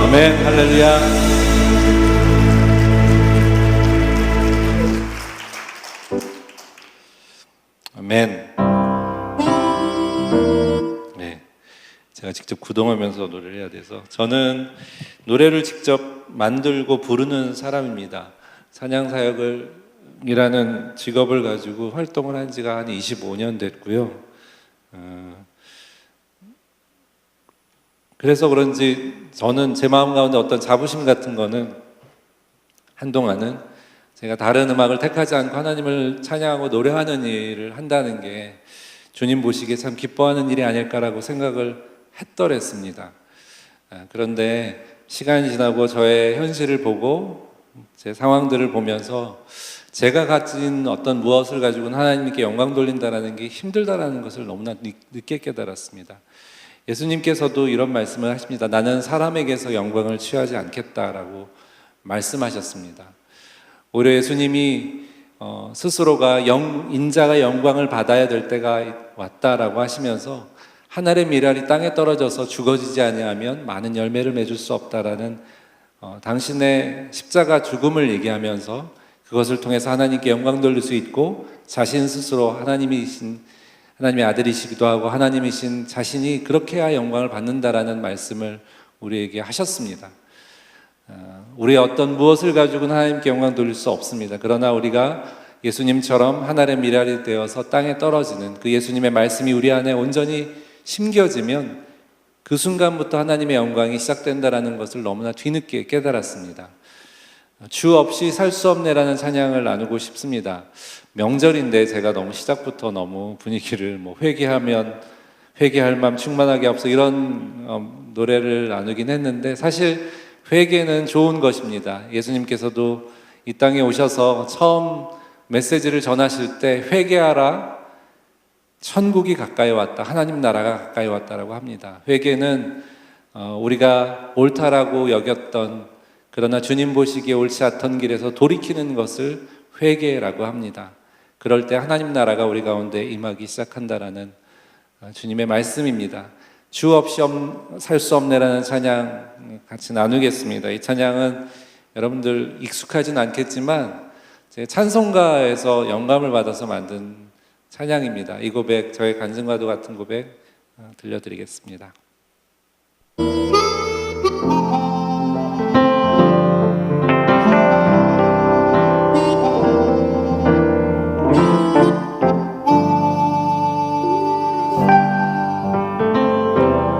아멘. 할렐루야. 아멘. 네, 제가 직접 구동하면서 노래를 해야 돼서 저는 노래를 직접 만들고 부르는 사람입니다. 찬양사역이라는 직업을 가지고 활동을 한 지가 한 25년 됐고요. 그래서 그런지 저는 제 마음 가운데 어떤 자부심 같은 거는 한동안은 제가 다른 음악을 택하지 않고 하나님을 찬양하고 노래하는 일을 한다는 게 주님 보시기에 참 기뻐하는 일이 아닐까라고 생각을 했더랬습니다. 그런데 시간이 지나고 저의 현실을 보고 제 상황들을 보면서 제가 가진 어떤 무엇을 가지고는 하나님께 영광 돌린다는 게 힘들다는 것을 너무나 늦게 깨달았습니다. 예수님께서도 이런 말씀을 하십니다. 나는 사람에게서 영광을 취하지 않겠다라고 말씀하셨습니다. 오히려 예수님이 스스로가 인자가 영광을 받아야 될 때가 왔다라고 하시면서 한 알의 밀알이 땅에 떨어져서 죽어지지 아니하면 많은 열매를 맺을 수 없다라는 당신의 십자가 죽음을 얘기하면서 그것을 통해서 하나님께 영광 돌릴 수 있고 자신 스스로 하나님의 아들이시기도 하고 하나님이신 자신이 그렇게 해야 영광을 받는다라는 말씀을 우리에게 하셨습니다. 우리의 어떤 무엇을 가지고는 하나님께 영광 돌릴 수 없습니다. 그러나 우리가 예수님처럼 하늘의 미랄이 되어서 땅에 떨어지는 그 예수님의 말씀이 우리 안에 온전히 심겨지면 그 순간부터 하나님의 영광이 시작된다라는 것을 너무나 뒤늦게 깨달았습니다. 주 없이 살 수 없네라는 찬양을 나누고 싶습니다. 명절인데 제가 너무 시작부터 너무 분위기를 회개할 마음 충만하게 앞서 이런 노래를 나누긴 했는데 사실 회개는 좋은 것입니다. 예수님께서도 이 땅에 오셔서 처음 메시지를 전하실 때 회개하라, 천국이 가까이 왔다, 하나님 나라가 가까이 왔다라고 합니다. 회개는 우리가 옳다라고 여겼던 그러나 주님 보시기에 옳지 않던 길에서 돌이키는 것을 회개라고 합니다. 그럴 때 하나님 나라가 우리 가운데 임하기 시작한다라는 주님의 말씀입니다. 주 없이 살 수 없네라는 찬양 같이 나누겠습니다. 이 찬양은 여러분들 익숙하진 않겠지만 제 찬송가에서 영감을 받아서 만든 찬양입니다. 이 고백, 저의 간증과도 같은 고백 들려드리겠습니다.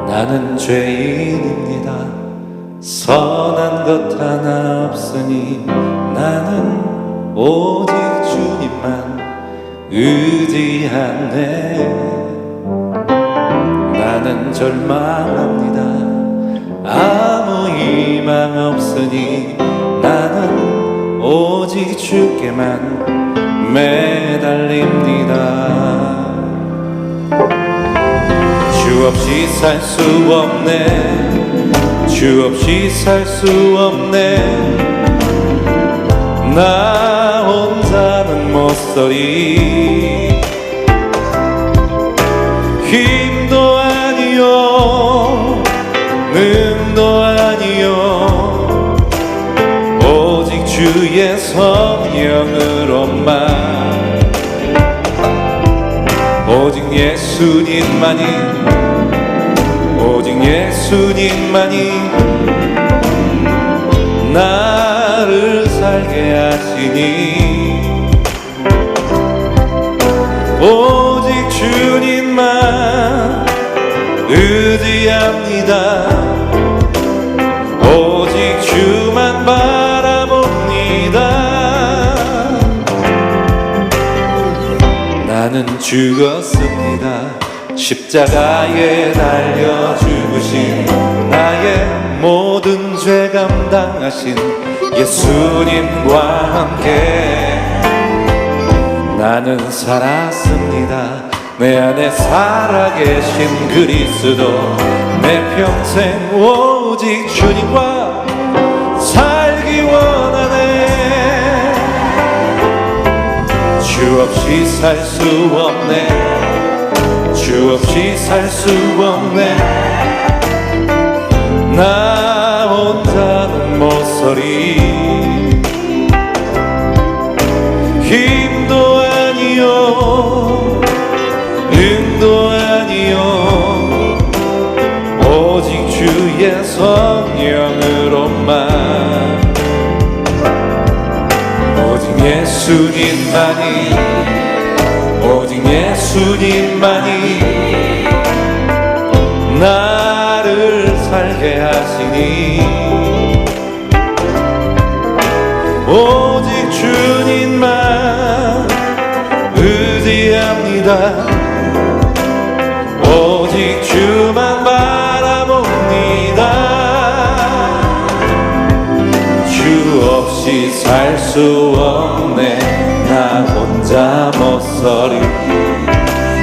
나는 죄인입니다. 선한 것 하나 없으니 나는 오직 주님만 의지하네. 나는 절망합니다. 아무 희망 없으니 나는 오직 주께만 매달립니다. 주 없이 살 수 없네. 주 없이 살 수 없네. 나 혼자는 못서리. 힘도 아니요 능도 아니요 오직 주의 성령으로만. 오직 예수님만이, 오직 예수님만이 나를 살게 하시니. 오직 주님만 의지합니다. 오직 주만 바라봅니다. 나는 죽었습니다. 십자가에 달려 죽으신 나의 모든 죄 감당하신 예수님과 함께 나는 살았습니다. 내 안에 살아계신 그리스도, 내 평생 오직 주님과 살기 원하네. 주 없이 살 수 없네. 주 없이 살 수 없네. 나 혼자는 못서리. 힘도 아니요 능도 아니요 오직 주의 성령으로만. 오직 예수님만이, 오직 예수님만이 나를 살게 하시니. 오직 주님만 의지합니다. 오직 주만 바라봅니다. 주 없이 살 수 없네. 나 혼자 못서리.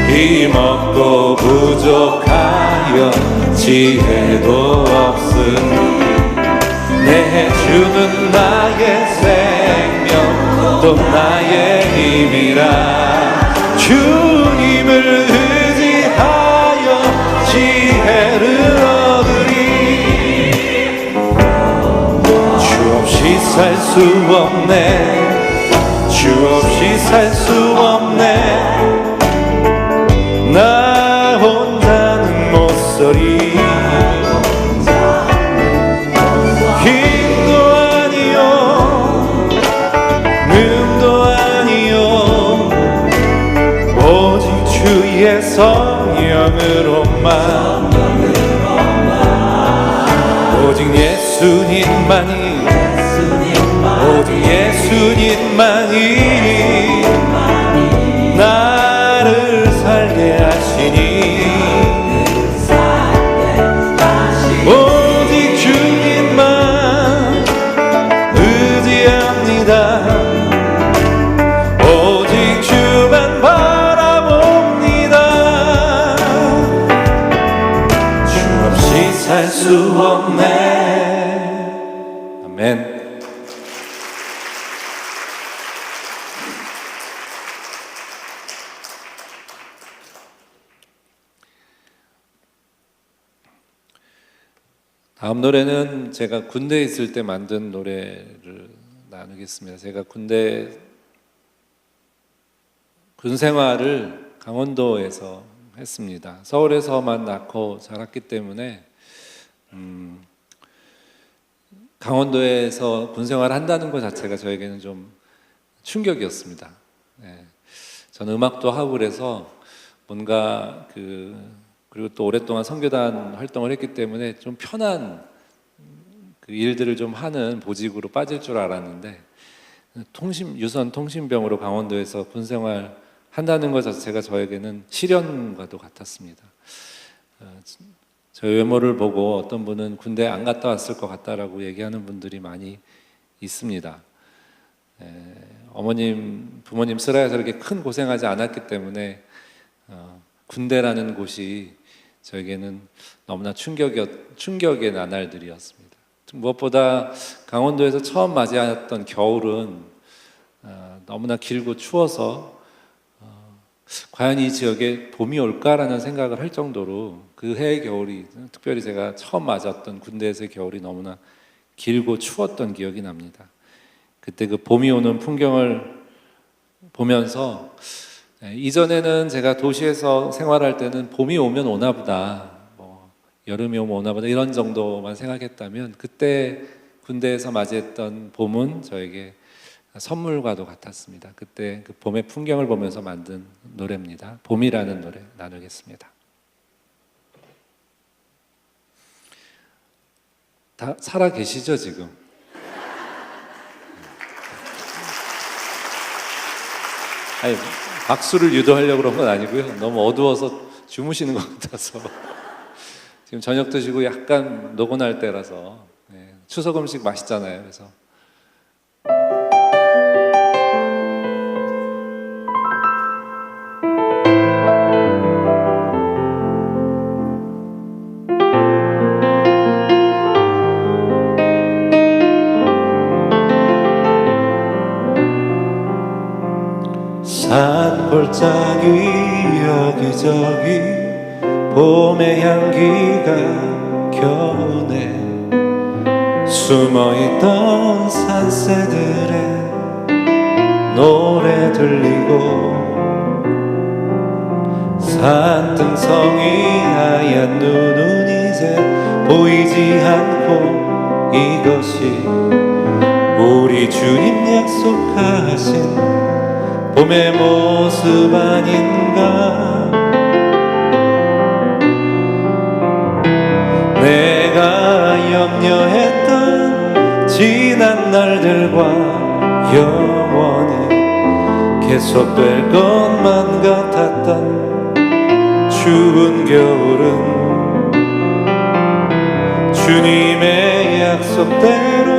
힘없고 부족하여 지혜도 없으니 내 주는 나의 생명 너도 나의 힘이라. 주님을 의지하여 지혜를 얻으리. 주 없이 살 수 없네. 주 없이 살 수 없네. 나 혼자는 못 서리. 힘도 아니요 능도 아니요 오직 주의 성령으로만. 오직 예수님만이 오직 예수님만이 나를 살게 하시니. 오직 주님만 의지합니다. 오직 주만 바라봅니다. 주 없이 살 수 없네. 아멘. 다음 노래는 제가 군대에 있을 때 만든 노래를 나누겠습니다. 제가 군 생활을 강원도에서 했습니다. 서울에서만 낳고 자랐기 때문에 강원도에서 군 생활을 한다는 것 자체가 저에게는 좀 충격이었습니다. 네. 저는 음악도 하고 그래서 뭔가 그리고 또 오랫동안 선교단 활동을 했기 때문에 좀 편한 그 일들을 좀 하는 보직으로 빠질 줄 알았는데 유선 통신병으로 강원도에서 군생활 한다는 것 자체가 저에게는 시련과도 같았습니다. 저 외모를 보고 어떤 분은 군대 안 갔다 왔을 것 같다라고 얘기하는 분들이 많이 있습니다. 어머님, 부모님 슬하에서 이렇게 큰 고생하지 않았기 때문에 군대라는 곳이 저에게는 너무나 충격의 나날들이었습니다. 무엇보다 강원도에서 처음 맞이했던 겨울은 너무나 길고 추워서 과연 이 지역에 봄이 올까라는 생각을 할 정도로 그 해의 겨울이, 특별히 제가 처음 맞았던 군대에서의 겨울이 너무나 길고 추웠던 기억이 납니다. 그때 그 봄이 오는 풍경을 보면서 이전에는 제가 도시에서 생활할 때는 봄이 오면 오나 보다, 여름이 오면 오나 보다 이런 정도만 생각했다면 그때 군대에서 맞이했던 봄은 저에게 선물과도 같았습니다. 그때 그 봄의 풍경을 보면서 만든 노래입니다. 봄이라는 노래 나누겠습니다. 다 살아 계시죠 지금? 아니, 박수를 유도하려고 그런 건 아니고요. 너무 어두워서 주무시는 것 같아서 지금 저녁 드시고 약간 노곤할 때라서. 추석 음식 맛있잖아요. 그래서 산골짜기 여기저기 봄의 향기가 겨우네. 숨어있던 산새들의 노래 들리고 산등성이 하얀 눈은 이제 보이지 않고 이것이 우리 주님 약속하신 봄의 모습 아닌가. 내가 염려했던 지난 날들과 영원히 계속될 것만 같았던 추운 겨울은 주님의 약속대로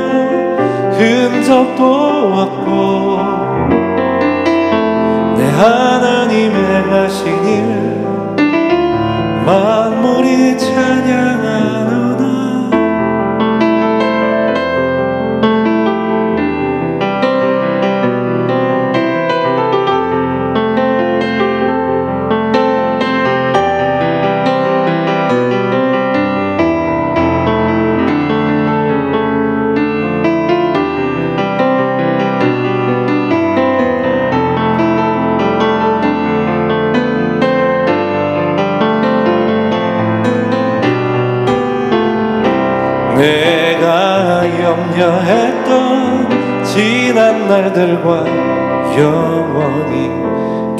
흔적도 없고 내 하나님 행하신 일 만물이 찬양하노라. 염려했던 지난 날들과 영원히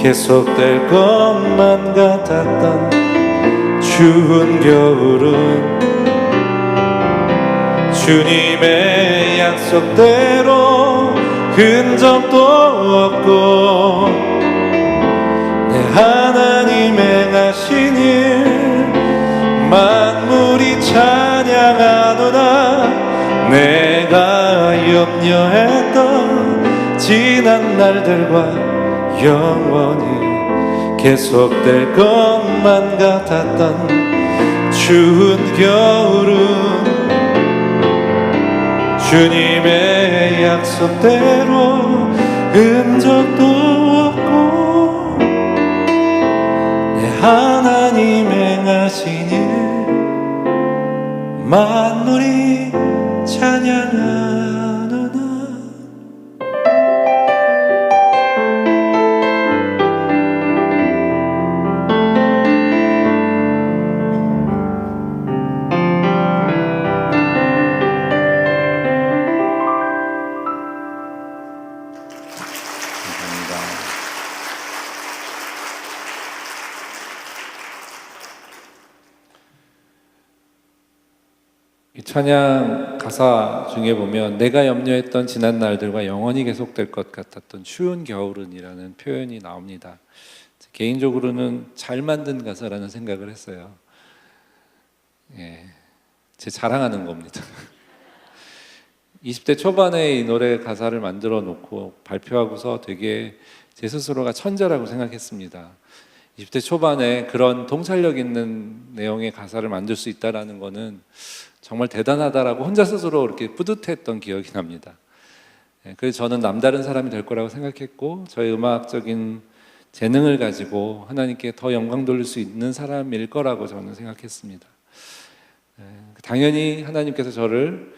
계속될 것만 같았던 추운 겨울은 주님의 약속대로 흔적도 없고 내 하나님 행하신 일 만물이 찬양하노라. 내가 염려했던 지난 날들과 영원히 계속될 것만 같았던 추운 겨울은 주님의 약속대로 흔적도 없고 내 하나님 행하신 일 만물이 찬양하노라. 이 찬양 가사 중에 보면 내가 염려했던 지난 날들과 영원히 계속될 것 같았던 추운 겨울은이라는 표현이 나옵니다. 개인적으로는 잘 만든 가사라는 생각을 했어요. 제 자랑하는 겁니다. 20대 초반에 이 노래 가사를 만들어 놓고 발표하고서 되게 제 스스로가 천재라고 생각했습니다. 20대 초반에 그런 통찰력 있는 내용의 가사를 만들 수 있다는 거는 정말 대단하다라고 혼자 스스로 이렇게 뿌듯했던 기억이 납니다. 그래서 저는 남다른 사람이 될 거라고 생각했고 저의 음악적인 재능을 가지고 하나님께 더 영광 돌릴 수 있는 사람일 거라고 저는 생각했습니다. 당연히 하나님께서 저를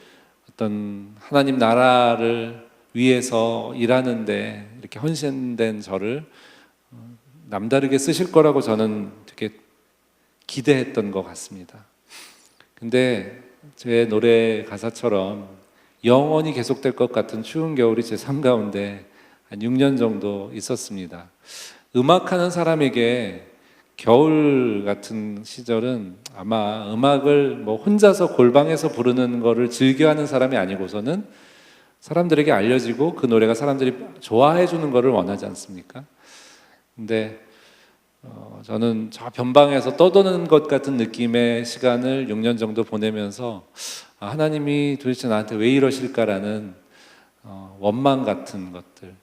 어떤 하나님 나라를 위해서 일하는데 이렇게 헌신된 저를 남다르게 쓰실 거라고 저는 되게 기대했던 것 같습니다. 근데 제 노래 가사처럼 영원히 계속될 것 같은 추운 겨울이 제 삶 가운데 한 6년 정도 있었습니다. 음악하는 사람에게 겨울 같은 시절은 아마 음악을 뭐 혼자서 골방에서 부르는 거를 즐겨하는 사람이 아니고서는 사람들에게 알려지고 그 노래가 사람들이 좋아해 주는 거를 원하지 않습니까? 근데 저는 저 변방에서 떠도는 것 같은 느낌의 시간을 6년 정도 보내면서 하나님이 도대체 나한테 왜 이러실까라는 원망 같은 것들,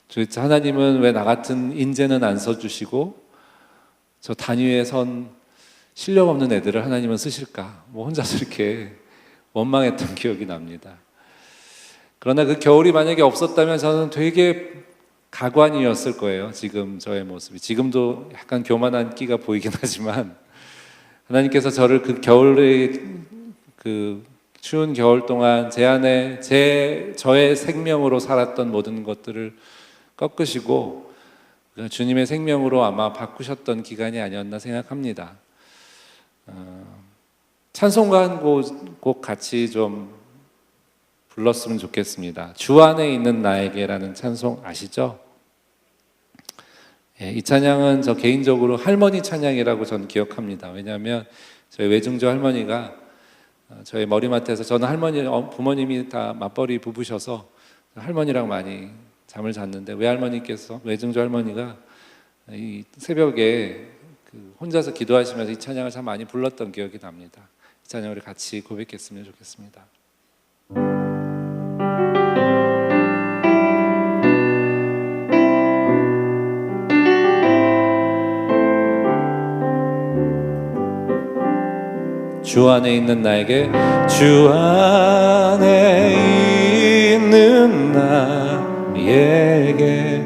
도대체 하나님은 왜 나 같은 인재는 안 써주시고 저 단위에 선 실력 없는 애들을 하나님은 쓰실까, 뭐 혼자서 이렇게 원망했던 기억이 납니다. 그러나 그 겨울이 만약에 없었다면 저는 되게 가관이었을 거예요. 지금 저의 모습이. 지금도 약간 교만한 끼가 보이긴 하지만 하나님께서 저를 그 겨울의 그 추운 겨울 동안 제 안에 저의 생명으로 살았던 모든 것들을 꺾으시고 주님의 생명으로 아마 바꾸셨던 기간이 아니었나 생각합니다. 찬송가 한 곡 같이 좀 불렀으면 좋겠습니다. 주 안에 있는 나에게라는 찬송 아시죠? 이 찬양은 저 개인적으로 할머니 찬양이라고 저는 기억합니다. 왜냐하면 저희 외증조 할머니가 저희 머리맡에서, 저는 부모님이 다 맞벌이 부부셔서 할머니랑 많이 잠을 잤는데 외증조 할머니가 이 새벽에 혼자서 기도하시면서 이 찬양을 참 많이 불렀던 기억이 납니다. 이 찬양을 같이 고백했으면 좋겠습니다. 주 안에 있는 나에게, 주 안에 있는 나에게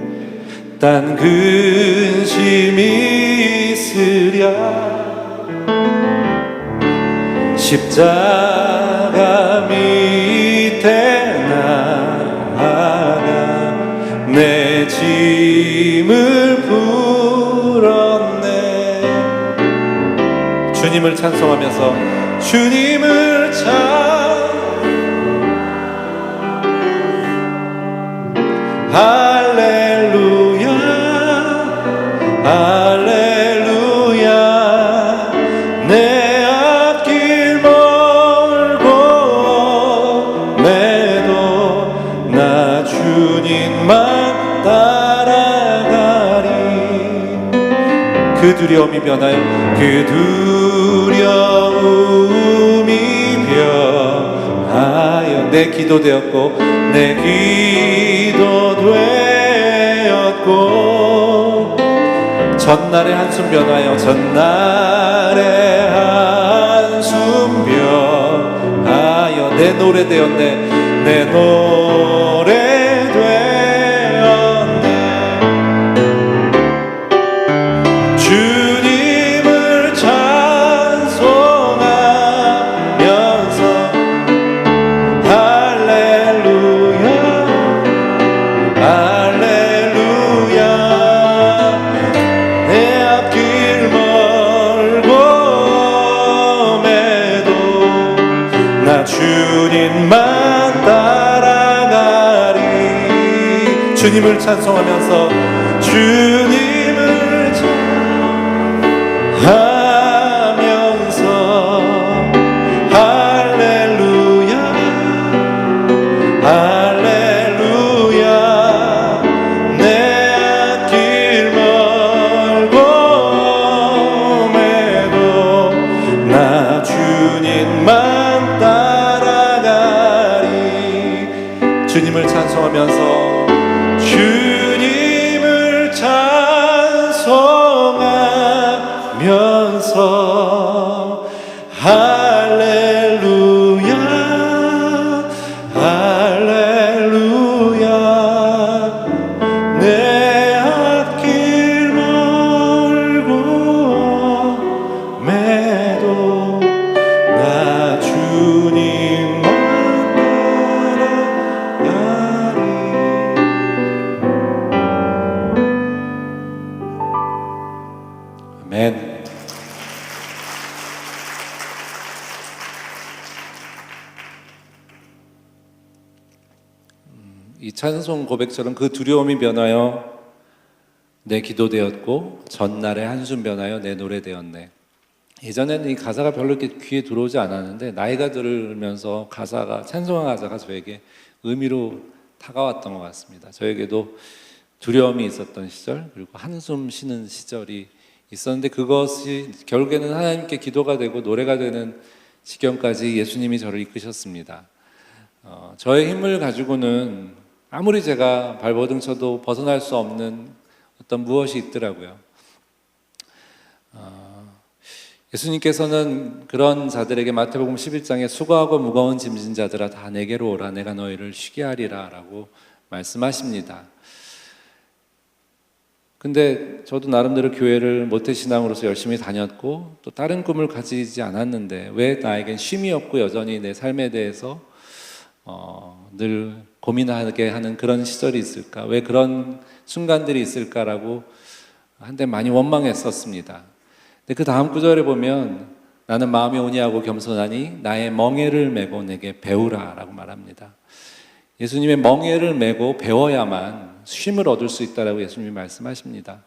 딴 근심이 있으랴. 십자가 밑에 나아가 내 짐을 풀었네. 주님을 찬송하면서 주님을 할렐루야 할렐루야 내 앞길 멀고 매도 나 주님만 따라가리 그 두려움이 변하여 그 두려움이 변하여 내 기도 되었고 내 기도 되었고 전날의 한숨 변하여 전날의 한숨 변하여 내 노래 되었네 내 노래 되었네 주님을 찬송하면서 할렐루야 할렐루야 내 앞길 멀고 매도 나 주님만 따라가리 주님을 찬송하면서 주님을 찬송하면서 할렐루야 할렐루야 내 앞길 멀고 매도 나 주님만 따라가리 주님을 찬송하면서 주님을 찬송하면서 할렐루야 할렐루야 내 앞길 멀고 매도 나 주님만 따라가리 아멘. 이 찬송 고백처럼 그 두려움이 변하여 내 기도 되었고 전날의 한숨 변하여 내 노래 되었네. 예전에는 이 가사가 별로 이렇게 귀에 들어오지 않았는데 나이가 들으면서 찬송한 가사가 저에게 의미로 다가왔던 것 같습니다. 저에게도 두려움이 있었던 시절 그리고 한숨 쉬는 시절이 있었는데 그것이 결국에는 하나님께 기도가 되고 노래가 되는 지경까지 예수님이 저를 이끄셨습니다. 저의 힘을 가지고는 아무리 제가 발버둥 쳐도 벗어날 수 없는 어떤 무엇이 있더라고요. 예수님께서는 그런 자들에게 마태복음 11장에 수고하고 무거운 짐진 자들아 다 내게로 오라 내가 너희를 쉬게 하리라 라고 말씀하십니다. 근데 저도 나름대로 교회를 모태신앙으로서 열심히 다녔고 또 다른 꿈을 가지지 않았는데 왜 나에겐 쉼이 없고 여전히 내 삶에 대해서 늘 고민하게 하는 그런 시절이 있을까? 왜 그런 순간들이 있을까라고 한때 많이 원망했었습니다. 근데 그 다음 구절에 보면 나는 마음이 온유하고 겸손하니 나의 멍에를 메고 내게 배우라 라고 말합니다. 예수님의 멍에를 메고 배워야만 쉼을 얻을 수 있다라고 예수님이 말씀하십니다.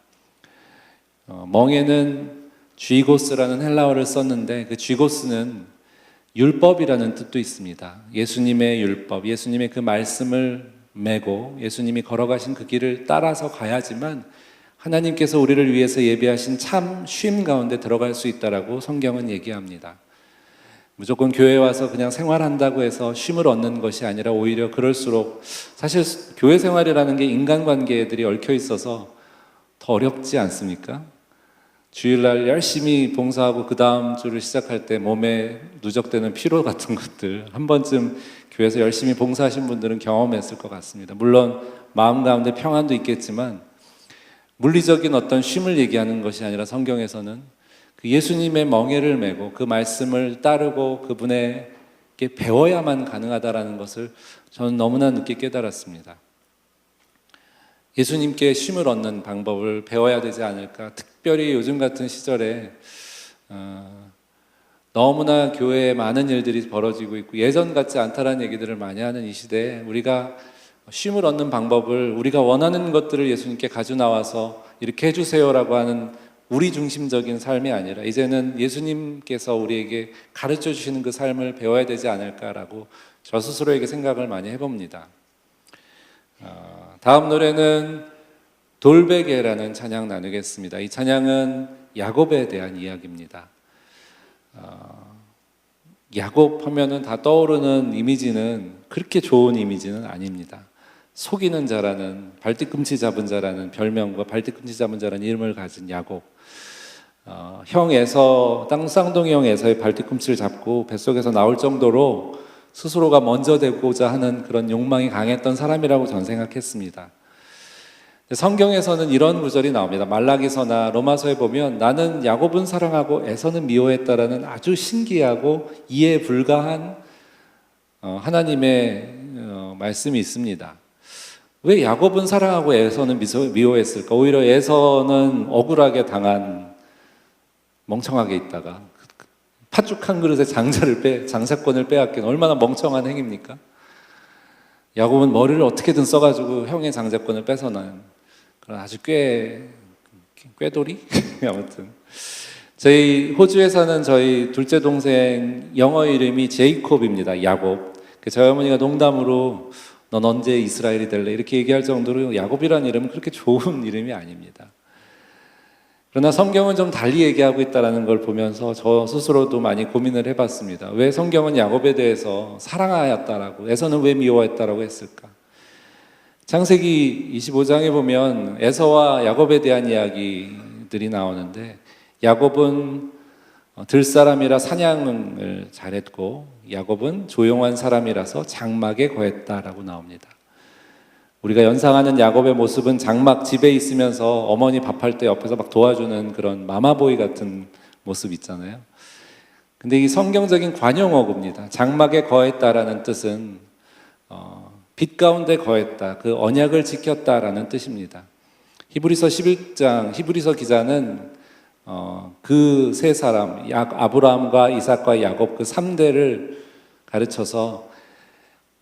멍에는 쥐고스라는 헬라어를 썼는데 그 쥐고스는 율법이라는 뜻도 있습니다. 예수님의 율법, 예수님의 그 말씀을 메고 예수님이 걸어가신 그 길을 따라서 가야지만 하나님께서 우리를 위해서 예비하신 참 쉼 가운데 들어갈 수 있다라고 성경은 얘기합니다. 무조건 교회에 와서 그냥 생활한다고 해서 쉼을 얻는 것이 아니라 오히려 그럴수록 사실 교회 생활이라는 게 인간관계들이 얽혀 있어서 더 어렵지 않습니까? 주일날 열심히 봉사하고 그 다음 주를 시작할 때 몸에 누적되는 피로 같은 것들 한 번쯤 교회에서 열심히 봉사하신 분들은 경험했을 것 같습니다. 물론 마음 가운데 평안도 있겠지만 물리적인 어떤 쉼을 얘기하는 것이 아니라 성경에서는 그 예수님의 멍에를 메고 그 말씀을 따르고 그분에게 배워야만 가능하다라는 것을 저는 너무나 늦게 깨달았습니다. 예수님께 쉼을 얻는 방법을 배워야 되지 않을까. 특별히 요즘 같은 시절에 너무나 교회에 많은 일들이 벌어지고 있고 예전 같지 않다라는 얘기들을 많이 하는 이 시대에 우리가 쉼을 얻는 방법을 우리가 원하는 것들을 예수님께 가져 나와서 이렇게 해주세요라고 하는 우리 중심적인 삶이 아니라 이제는 예수님께서 우리에게 가르쳐 주시는 그 삶을 배워야 되지 않을까라고 저 스스로에게 생각을 많이 해봅니다. 다음 노래는 돌베개라는 찬양 나누겠습니다. 이 찬양은 야곱에 대한 이야기입니다. 야곱 하면은 다 떠오르는 이미지는 그렇게 좋은 이미지는 아닙니다. 속이는 자라는, 발뒤꿈치 잡은 자라는 별명과 발뒤꿈치 잡은 자라는 이름을 가진 야곱. 형 에서, 쌍둥이 형 에서의 발뒤꿈치를 잡고 뱃속에서 나올 정도로 스스로가 먼저 되고자 하는 그런 욕망이 강했던 사람이라고 저는 생각했습니다. 성경에서는 이런 구절이 나옵니다. 말라기서나 로마서에 보면 나는 야곱은 사랑하고 에서는 미워했다라는 아주 신기하고 이해 불가한 하나님의 말씀이 있습니다. 왜 야곱은 사랑하고 에서는 미워했을까? 오히려 에서는 억울하게 당한, 멍청하게 있다가 팥죽 한 그릇에 장사권을 빼앗긴 얼마나 멍청한 행위입니까? 야곱은 머리를 어떻게든 써가지고 형의 장자권을 뺏어난 그런 아주 꾀돌이? 아무튼 저희 호주에 사는 저희 둘째 동생 영어 이름이 제이콥입니다. 야곱. 저희 어머니가 농담으로 넌 언제 이스라엘이 될래? 이렇게 얘기할 정도로 야곱이라는 이름은 그렇게 좋은 이름이 아닙니다. 그러나 성경은 좀 달리 얘기하고 있다는 걸 보면서 저 스스로도 많이 고민을 해봤습니다. 왜 성경은 야곱에 대해서 사랑하였다라고, 에서는 왜 미워했다라고 했을까? 창세기 25장에 보면 에서와 야곱에 대한 이야기들이 나오는데 야곱은 들사람이라 사냥을 잘했고 야곱은 조용한 사람이라서 장막에 거했다라고 나옵니다. 우리가 연상하는 야곱의 모습은 장막 집에 있으면서 어머니 밥할 때 옆에서 막 도와주는 그런 마마보이 같은 모습 있잖아요. 근데 이 성경적인 관용어구입니다. 장막에 거했다라는 뜻은 빛 가운데 거했다, 그 언약을 지켰다라는 뜻입니다. 히브리서 11장, 히브리서 기자는 그 세 사람, 아브라함과 이삭과 야곱 그 3대를 가르쳐서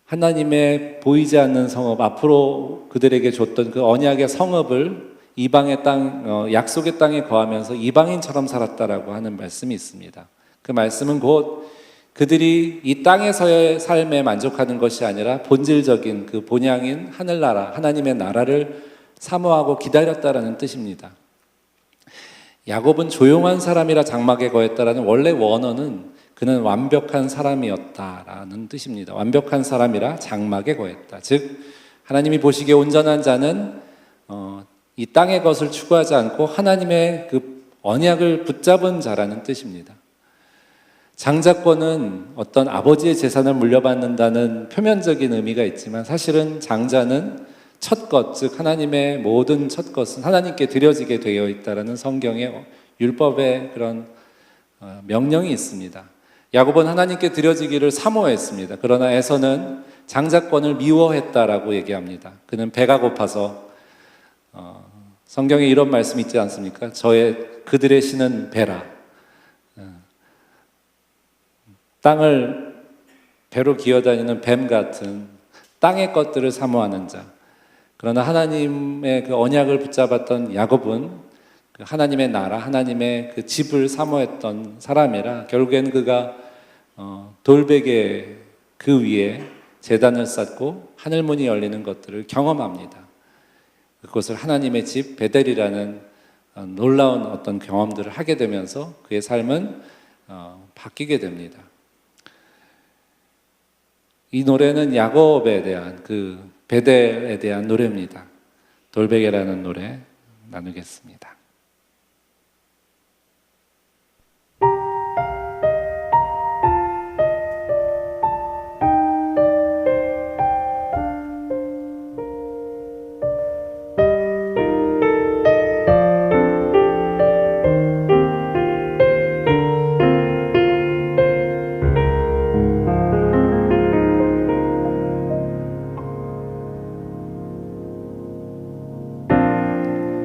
하나님의 보이지 않는 성읍, 앞으로 그들에게 줬던 그 언약의 성읍을 이방의 땅, 약속의 땅에 거하면서 이방인처럼 살았다라고 하는 말씀이 있습니다. 그 말씀은 곧 그들이 이 땅에서의 삶에 만족하는 것이 아니라 본질적인 그 본향인 하늘나라, 하나님의 나라를 사모하고 기다렸다라는 뜻입니다. 야곱은 조용한 사람이라 장막에 거했다라는 원래 원어는 그는 완벽한 사람이었다라는 뜻입니다. 완벽한 사람이라 장막에 거했다. 즉 하나님이 보시기에 온전한 자는 이 땅의 것을 추구하지 않고 하나님의 그 언약을 붙잡은 자라는 뜻입니다. 장자권은 어떤 아버지의 재산을 물려받는다는 표면적인 의미가 있지만 사실은 장자는 첫 것, 즉 하나님의 모든 첫 것은 하나님께 드려지게 되어 있다라는 성경의 율법의 그런 명령이 있습니다. 야곱은 하나님께 드려지기를 사모했습니다. 그러나 에서는 장자권을 미워했다라고 얘기합니다. 그는 배가 고파서 성경에 이런 말씀이 있지 않습니까? 그들의 신은 배라. 땅을 배로 기어다니는 뱀 같은 땅의 것들을 사모하는 자. 그러나 하나님의 그 언약을 붙잡았던 야곱은 그 하나님의 나라, 하나님의 그 집을 사모했던 사람이라 결국엔 그가 돌베개 그 위에 제단을 쌓고 하늘문이 열리는 것들을 경험합니다. 그것을 하나님의 집 베델이라는 놀라운 어떤 경험들을 하게 되면서 그의 삶은 바뀌게 됩니다. 이 노래는 야곱에 대한 그 베델에 대한 노래입니다. 돌베개라는 노래 나누겠습니다.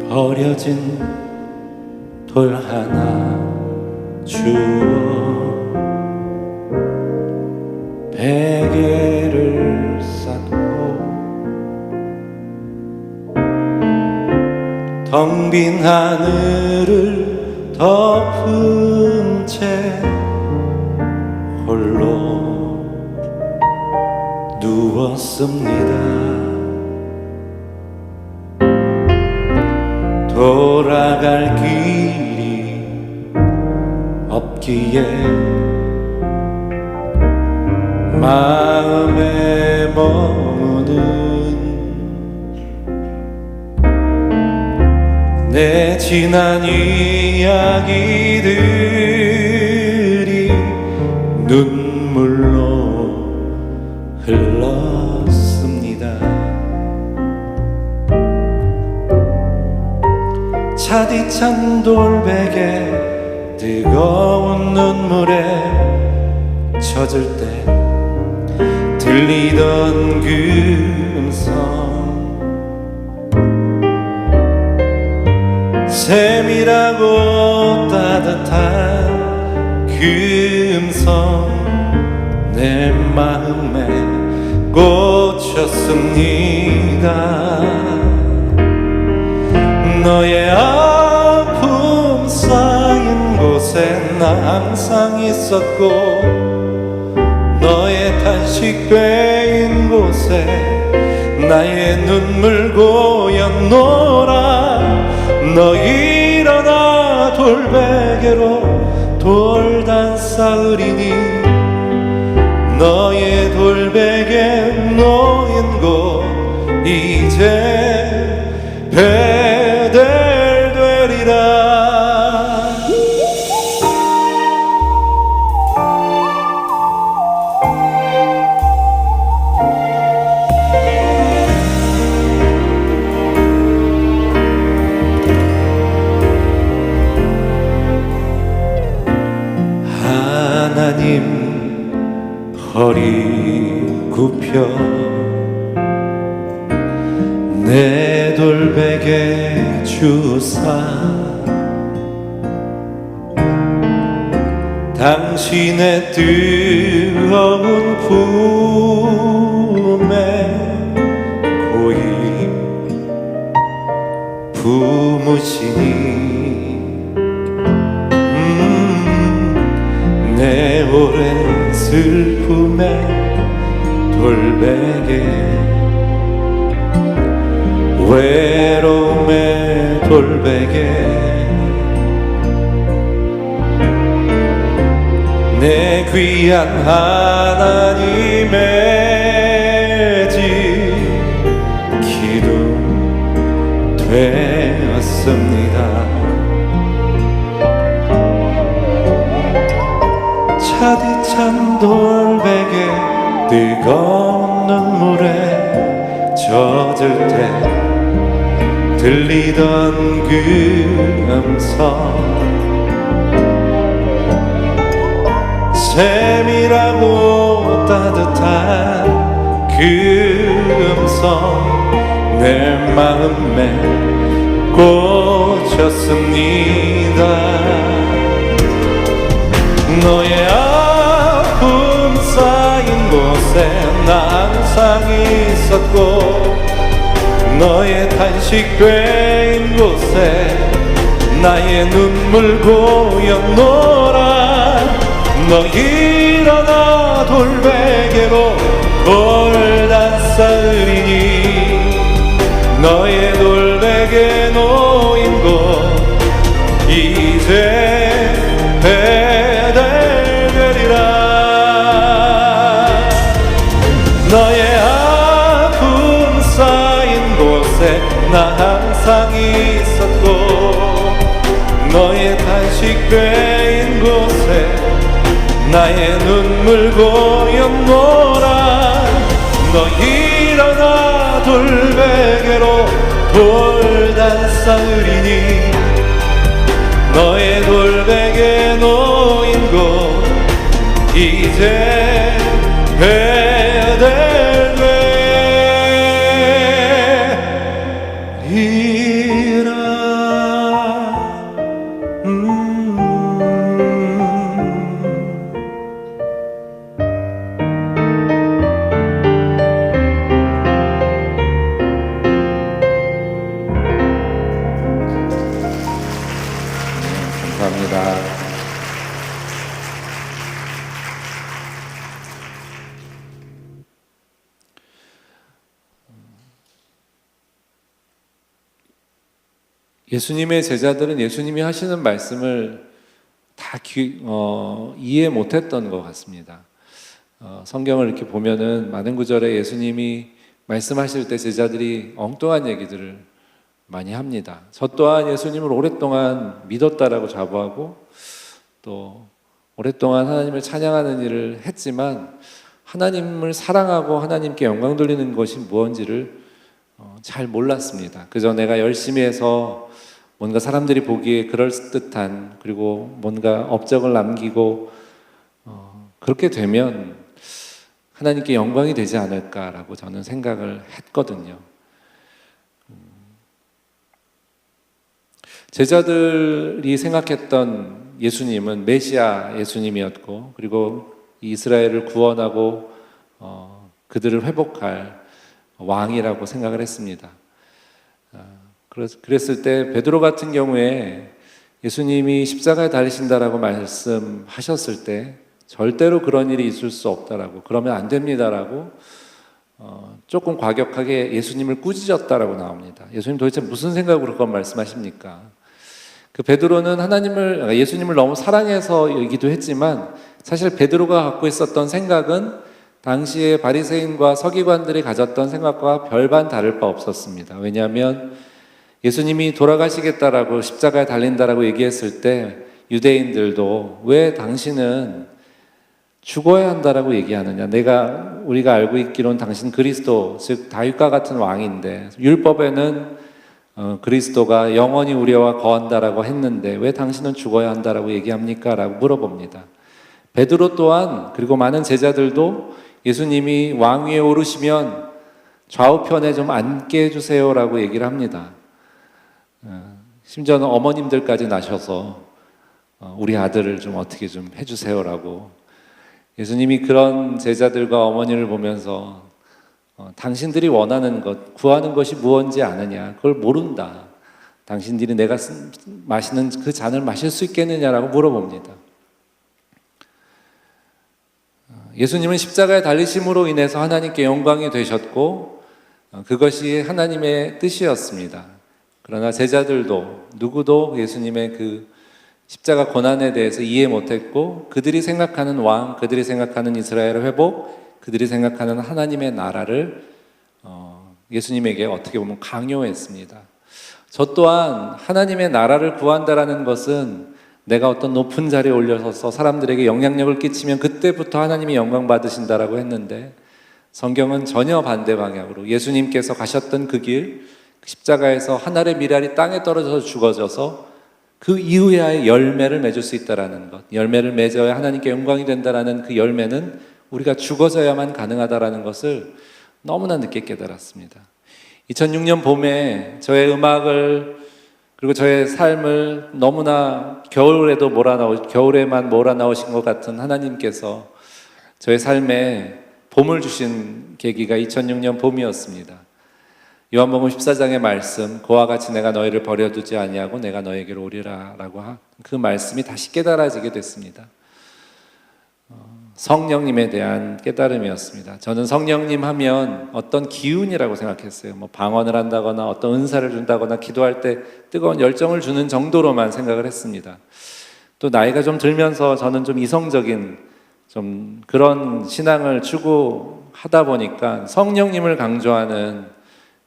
버려진 돌 하나 주워 베개를 쌓고 텅 빈 하늘을 덮은 채 홀로 누웠습니다. 돌아갈 길이 없기에 마음에 머무는 내 지난 이야기들이 눈물로 흘렀습니다. 차디찬 돌베개 뜨거운 눈물에 젖을 때 들리던 그 음성, 세밀하고 따뜻한 그 음성 내 마음에 꽂혔습니다. 너의 아픔 쌓인 곳에 나 항상 있었고, 너의 탄식 베인 곳에 나의 눈물 고였노라. 너 일어나 돌베개로 돌단 쌓으리니 너의 돌베개 놓인 곳 이제 베델 되리라. 하나님 허리 굽혀 내 돌베개 주사 당신의 뜨거운 품에 고이 부무시니 내 오랜 슬픔에 돌베개 외로움의 돌베개 내 귀한 하나님의 집 기둥 되었습니다. 차디찬 돌베개 뜨거운 눈물에 젖을 때 들리던 그 음성, 세밀하고 따뜻한 그 음성 내 마음에 꽂혔습니다. 너의 아픔 쌓인 곳에 나 항상 있었고, 너의 탄식 베인 곳에 나의 눈물 고였노라. 너 일어나 돌베개로 돌단 쌓으리니 너의 돌베개 놓인 곳 이제 너의 아픔 쌓인 곳에 나 항상 있었고, 너의 탄식 베인 곳에 나의 눈물 고였노라. 너 일어나 돌베개로 돌단 쌓으리니 너의 돌베개 놓인 곳 이제 베델레헴이라. 예수님의 제자들은 예수님이 하시는 말씀을 다 이해 못했던 것 같습니다. 성경을 이렇게 보면은 많은 구절에 예수님이 말씀하실 때 제자들이 엉뚱한 얘기들을 많이 합니다. 저 또한 예수님을 오랫동안 믿었다라고 자부하고 또 오랫동안 하나님을 찬양하는 일을 했지만 하나님을 사랑하고 하나님께 영광 돌리는 것이 무엇인지를 잘 몰랐습니다. 그저 내가 열심히 해서 뭔가 사람들이 보기에 그럴듯한 그리고 뭔가 업적을 남기고 그렇게 되면 하나님께 영광이 되지 않을까라고 저는 생각을 했거든요. 제자들이 생각했던 예수님은 메시아 예수님이었고 그리고 이스라엘을 구원하고 그들을 회복할 왕이라고 생각을 했습니다. 그랬을 때 베드로 같은 경우에 예수님이 십자가에 달리신다라고 말씀하셨을 때 절대로 그런 일이 있을 수 없다라고, 그러면 안 됩니다라고 조금 과격하게 예수님을 꾸짖었다라고 나옵니다. 예수님 도대체 무슨 생각으로 그런 말씀하십니까? 그 베드로는 예수님을 너무 사랑해서이기도 했지만 사실 베드로가 갖고 있었던 생각은 당시에 바리새인과 서기관들이 가졌던 생각과 별반 다를 바 없었습니다. 왜냐하면 예수님이 돌아가시겠다라고 십자가에 달린다라고 얘기했을 때 유대인들도 왜 당신은 죽어야 한다라고 얘기하느냐? 우리가 알고 있기로는 당신 그리스도, 즉 다윗과 같은 왕인데 율법에는 그리스도가 영원히 우리와 거한다라고 했는데 왜 당신은 죽어야 한다라고 얘기합니까? 라고 물어봅니다. 베드로 또한 그리고 많은 제자들도 예수님이 왕 위에 오르시면 좌우편에 좀 앉게 해주세요라고 얘기를 합니다. 심지어는 어머님들까지 나셔서 우리 아들을 좀 어떻게 좀 해주세요라고 예수님이 그런 제자들과 어머니를 보면서 당신들이 원하는 것, 구하는 것이 무엇인지 아느냐? 그걸 모른다. 당신들이 내가 마시는 그 잔을 마실 수 있겠느냐라고 물어봅니다. 예수님은 십자가에 달리심으로 인해서 하나님께 영광이 되셨고 그것이 하나님의 뜻이었습니다. 그러나 제자들도 누구도 예수님의 그 십자가 고난에 대해서 이해 못했고 그들이 생각하는 왕, 그들이 생각하는 이스라엘의 회복, 그들이 생각하는 하나님의 나라를 예수님에게 어떻게 보면 강요했습니다. 저 또한 하나님의 나라를 구한다라는 것은 내가 어떤 높은 자리에 올려서서 사람들에게 영향력을 끼치면 그때부터 하나님이 영광 받으신다라고 했는데 성경은 전혀 반대 방향으로 예수님께서 가셨던 그 길, 십자가에서 하늘의 미랄이 땅에 떨어져서 죽어져서 그 이후에 열매를 맺을 수 있다라는 것, 열매를 맺어야 하나님께 영광이 된다라는 그 열매는 우리가 죽어져야만 가능하다라는 것을 너무나 늦게 깨달았습니다. 2006년 봄에 저의 음악을 그리고 저의 삶을 너무나 겨울에만 몰아넣으신 것 같은 하나님께서 저의 삶에 봄을 주신 계기가 2006년 봄이었습니다. 요한복음 14장의 말씀, 그와 같이 내가 너희를 버려두지 아니하고 내가 너에게로 오리라 라고 그 말씀이 다시 깨달아지게 됐습니다. 성령님에 대한 깨달음이었습니다. 저는 성령님 하면 어떤 기운이라고 생각했어요. 뭐 방언을 한다거나 어떤 은사를 준다거나 기도할 때 뜨거운 열정을 주는 정도로만 생각을 했습니다. 또 나이가 좀 들면서 저는 좀 이성적인 좀 그런 신앙을 추구하다 보니까 성령님을 강조하는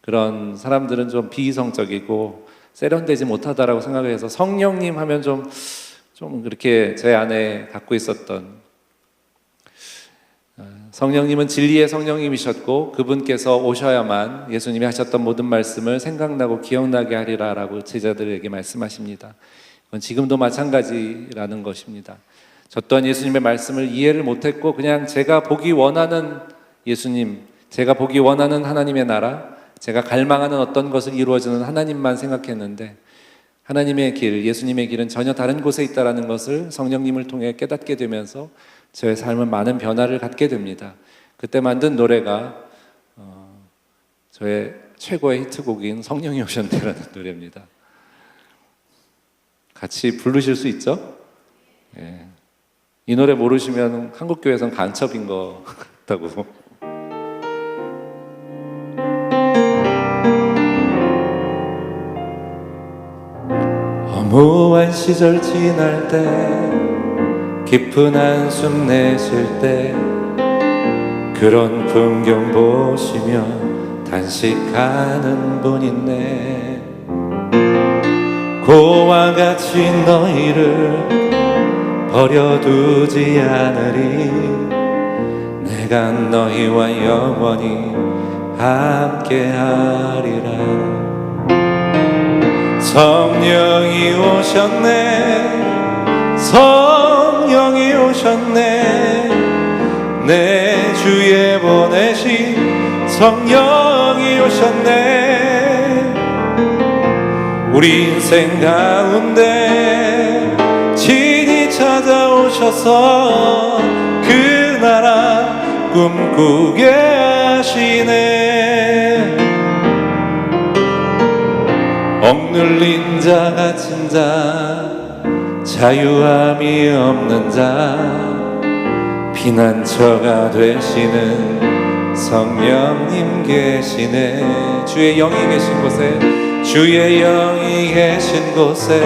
그런 사람들은 좀 비이성적이고 세련되지 못하다라고 생각을 해서 성령님 하면 좀 그렇게 제 안에 갖고 있었던 성령님은 진리의 성령님이셨고 그분께서 오셔야만 예수님이 하셨던 모든 말씀을 생각나고 기억나게 하리라라고 제자들에게 말씀하십니다. 그건 지금도 마찬가지라는 것입니다. 저 또한 예수님의 말씀을 이해를 못했고 그냥 제가 보기 원하는 예수님, 제가 보기 원하는 하나님의 나라, 제가 갈망하는 어떤 것을 이루어지는 하나님만 생각했는데 하나님의 길, 예수님의 길은 전혀 다른 곳에 있다는 것을 성령님을 통해 깨닫게 되면서 저의 삶은 많은 변화를 갖게 됩니다. 그때 만든 노래가 저의 최고의 히트곡인 성령이 오셨네라는 노래입니다. 같이 부르실 수 있죠? 예. 이 노래 모르시면 한국교회에선 간첩인 것 같다고. 허무한 시절 지날 때 깊은 한숨 내쉴 때 그런 풍경 보시며 단식하는 분 있네. 고와 같이 너희를 버려두지 않으리. 내가 너희와 영원히 함께하리라. 성령이 오셨네. 성령이 오셨네. 내 주에 보내신 성령이 오셨네. 우리 인생 가운데 진이 찾아오셔서 그 나라 꿈꾸게 하시네. 억눌린 자 갇힌 자 자유함이 없는 자 피난처가 되시는 성령님 계시네. 주의 영이 계신 곳에 주의 영이 계신 곳에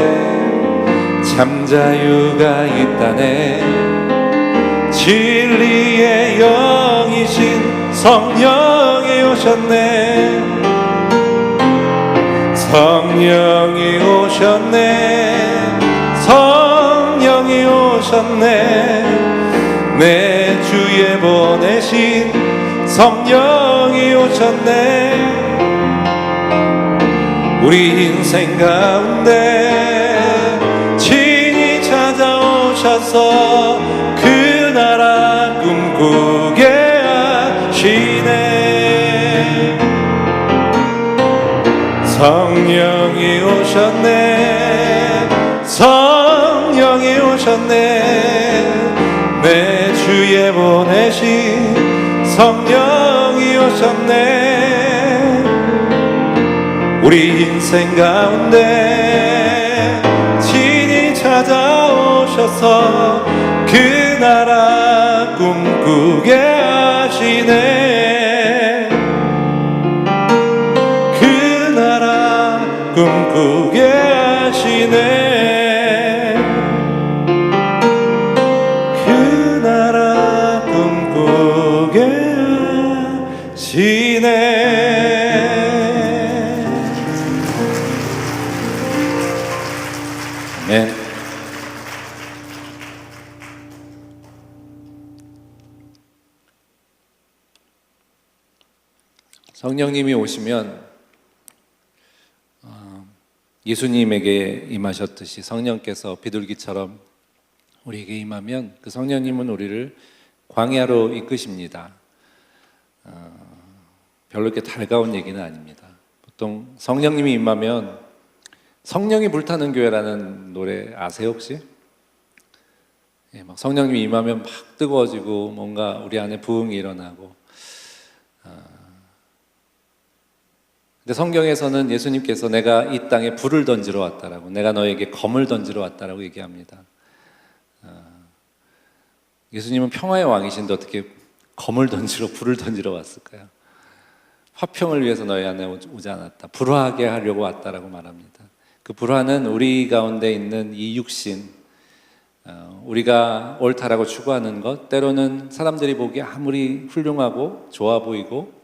참 자유가 있다네. 진리의 영이신 성령이 오셨네. 성령이 오셨네. 성령이 오셨네. 내 주에 보내신 성령이 오셨네. 우리 인생 가운데 친히 찾아오셔서 그 나라 꿈꾸게 하시네. 성령이 오셨네. 성령이 오셨네. 내 주에 보내신 성령이 오셨네. 우리 인생 가운데 친히 찾아오셔서 그 나라 꿈꾸게 하시네. 그 나라 꿈꾸게 하시네. 그 나라 꿈꾸게 하시네. 아멘. 성령님이 오시면 예수님에게 임하셨듯이 성령께서 비둘기처럼 우리에게 임하면 그 성령님은 우리를 광야로 이끄십니다. 별로 이렇게 달가운 얘기는 아닙니다. 보통 성령님이 임하면 성령이 불타는 교회라는 노래 아세요 혹시? 예, 막 성령님이 임하면 막 뜨거워지고 뭔가 우리 안에 부흥이 일어나고. 근데 성경에서는 예수님께서 내가 이 땅에 불을 던지러 왔다라고, 내가 너에게 검을 던지러 왔다라고 얘기합니다. 예수님은 평화의 왕이신데 어떻게 검을 던지러 불을 던지러 왔을까요? 화평을 위해서 너희 안에 오지 않았다. 불화하게 하려고 왔다라고 말합니다. 그 불화는 우리 가운데 있는 이 육신, 우리가 옳다라고 추구하는 것, 때로는 사람들이 보기에 아무리 훌륭하고 좋아 보이고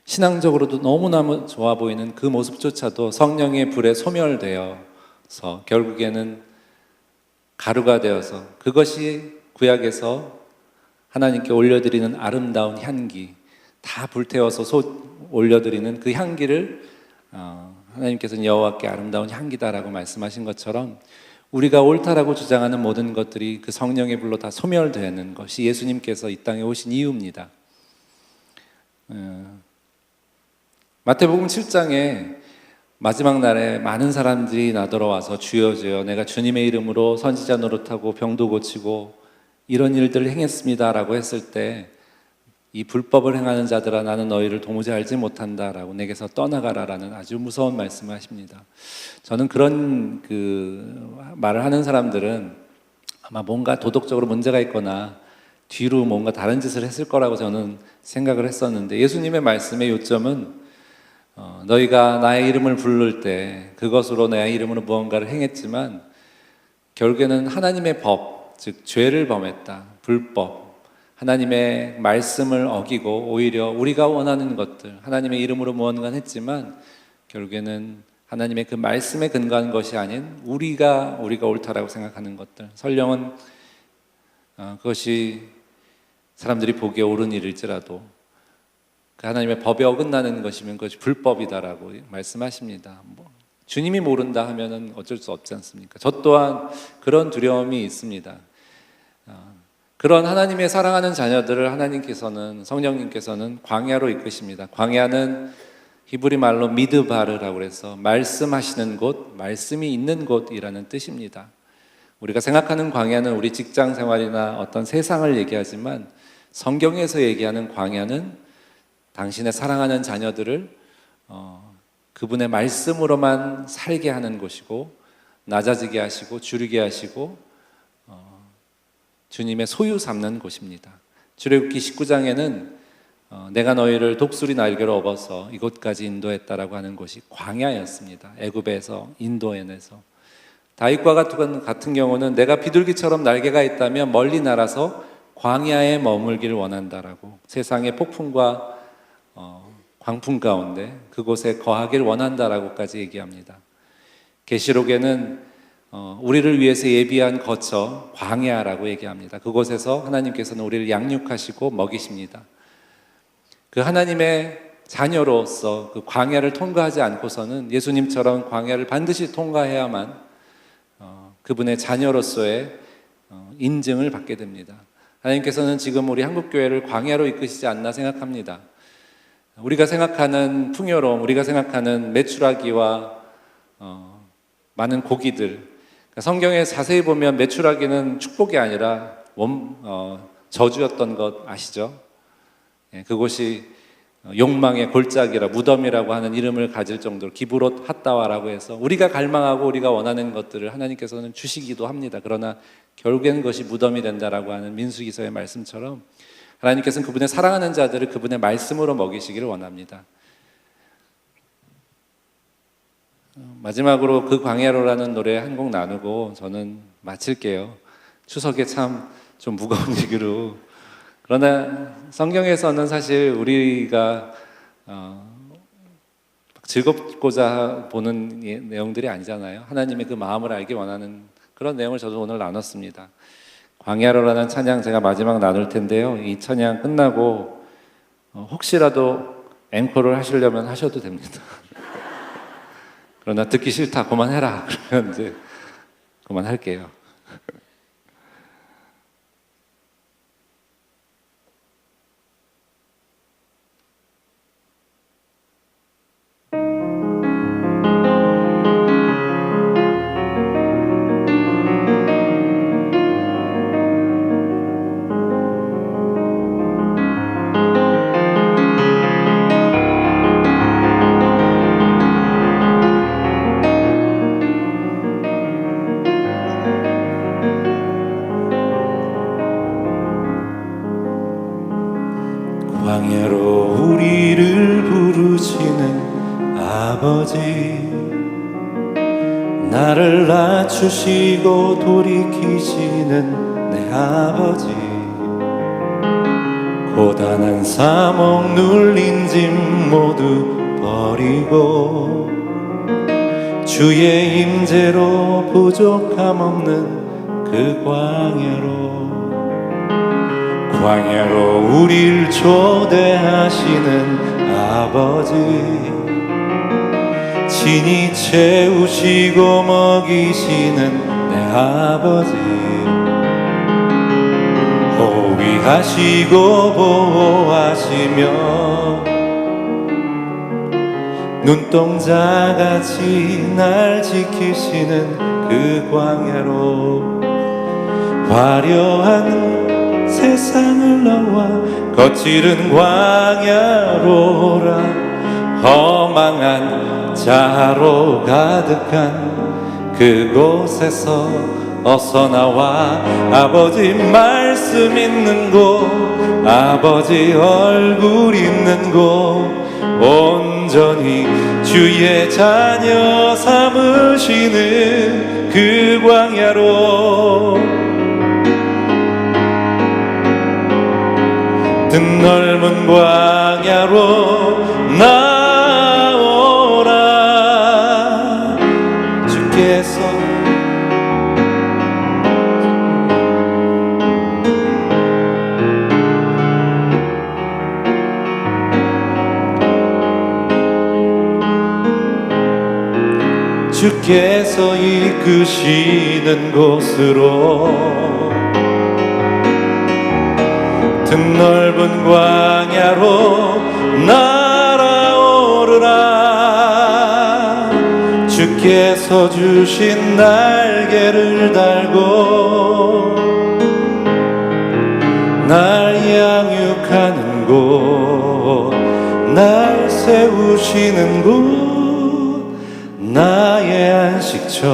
신앙적으로도 너무너무 좋아 보이는 그 모습조차도 성령의 불에 소멸되어서 결국에는 가루가 되어서 그것이 구약에서 하나님께 올려드리는 아름다운 향기, 다 불태워서 올려드리는 그 향기를 하나님께서는 여호와께 아름다운 향기다라고 말씀하신 것처럼 우리가 옳다라고 주장하는 모든 것들이 그 성령의 불로 다 소멸되는 것이 예수님께서 이 땅에 오신 이유입니다. 마태복음 7장에 마지막 날에 많은 사람들이 나더러 와서 주여 주여 내가 주님의 이름으로 선지자 노릇하고 병도 고치고 이런 일들을 행했습니다 라고 했을 때 이 불법을 행하는 자들아 나는 너희를 도무지 알지 못한다라고 내게서 떠나가라라는 아주 무서운 말씀을 하십니다. 저는 그런 그 말을 하는 사람들은 아마 뭔가 도덕적으로 문제가 있거나 뒤로 뭔가 다른 짓을 했을 거라고 저는 생각을 했었는데, 예수님의 말씀의 요점은 너희가 나의 이름을 부를 때 그것으로 내 이름으로 무언가를 행했지만 결국에는 하나님의 법, 즉 죄를 범했다, 불법, 하나님의 말씀을 어기고 오히려 우리가 원하는 것들, 하나님의 이름으로 무언가 했지만 결국에는 하나님의 그 말씀에 근거한 것이 아닌 우리가 옳다라고 생각하는 것들, 설령은 그것이 사람들이 보기에 옳은 일일지라도 그 하나님의 법에 어긋나는 것이면 그것이 불법이다라고 말씀하십니다. 주님이 모른다 하면은 어쩔 수 없지 않습니까? 저 또한 그런 두려움이 있습니다. 그런 하나님의 사랑하는 자녀들을 하나님께서는, 성령님께서는 광야로 이끄십니다. 광야는 히브리 말로 미드바르라고 해서 말씀하시는 곳, 말씀이 있는 곳이라는 뜻입니다. 우리가 생각하는 광야는 우리 직장 생활이나 어떤 세상을 얘기하지만 성경에서 얘기하는 광야는 당신의 사랑하는 자녀들을 그분의 말씀으로만 살게 하는 곳이고, 낮아지게 하시고 줄이게 하시고 주님의 소유 삼는 곳입니다. 출애굽기 19장에는 내가 너희를 독수리 날개로 업어서 이곳까지 인도했다라고 하는 곳이 광야였습니다. 애굽에서 인도에서. 다윗과 같은 경우는 내가 비둘기처럼 날개가 있다면 멀리 날아서 광야에 머물기를 원한다라고, 세상의 폭풍과 광풍 가운데 그곳에 거하기를 원한다라고까지 얘기합니다. 계시록에는 우리를 위해서 예비한 거처 광야라고 얘기합니다. 그곳에서 하나님께서는 우리를 양육하시고 먹이십니다. 그 하나님의 자녀로서 그 광야를 통과하지 않고서는 예수님처럼 광야를 반드시 통과해야만 그분의 자녀로서의 인증을 받게 됩니다. 하나님께서는 지금 우리 한국교회를 광야로 이끄시지 않나 생각합니다. 우리가 생각하는 풍요로움, 우리가 생각하는 메추라기와 많은 고기들, 성경에 자세히 보면 메추라기는 축복이 아니라 저주였던 것 아시죠? 그곳이 욕망의 골짜기라, 무덤이라고 하는 이름을 가질 정도로 기브롯 핫다와라고 해서 우리가 갈망하고 우리가 원하는 것들을 하나님께서는 주시기도 합니다. 그러나 결국에는 그것이 무덤이 된다라고 하는 민수기서의 말씀처럼 하나님께서는 그분의 사랑하는 자들을 그분의 말씀으로 먹이시기를 원합니다. 마지막으로 그 광야로라는 노래 한 곡 나누고 저는 마칠게요. 추석에 참 좀 무거운 얘기로, 그러나 성경에서는 사실 우리가 즐겁고자 보는 내용들이 아니잖아요. 하나님의 그 마음을 알기 원하는 그런 내용을 저도 오늘 나눴습니다. 광야로라는 찬양 제가 마지막 나눌 텐데요. 이 찬양 끝나고 혹시라도 앵콜을 하시려면 하셔도 됩니다. 그러나 듣기 싫다, 그만해라 그러면 이제 그만할게요. 광야로 우리를 부르시는 아버지, 나를 낮추시고 돌이키시는 내 아버지, 고단한 사목 눌린 짐 모두 버리고 주의 임재로 부족함 없는 그 광야로 우릴 초대하시는 아버지, 친히 채우시고 먹이시는 내 아버지, 호위하시고 보호하시며 눈동자같이 날 지키시는 그 광야로, 화려한 세상을 너와 거칠은 광야로라, 험망한 자로 가득한 그곳에서 어서 나와 아버지 말씀 있는 곳 아버지 얼굴 있는 곳 온전히 주의 자녀 삼으시는 그 광야로 뜻넓은 광야로 나오라 주께서 주께서 이끄시는 곳으로 드넓은 광야로 날아오르라 주께서 주신 날개를 달고 날 양육하는 곳 날 세우시는 곳 나의 안식처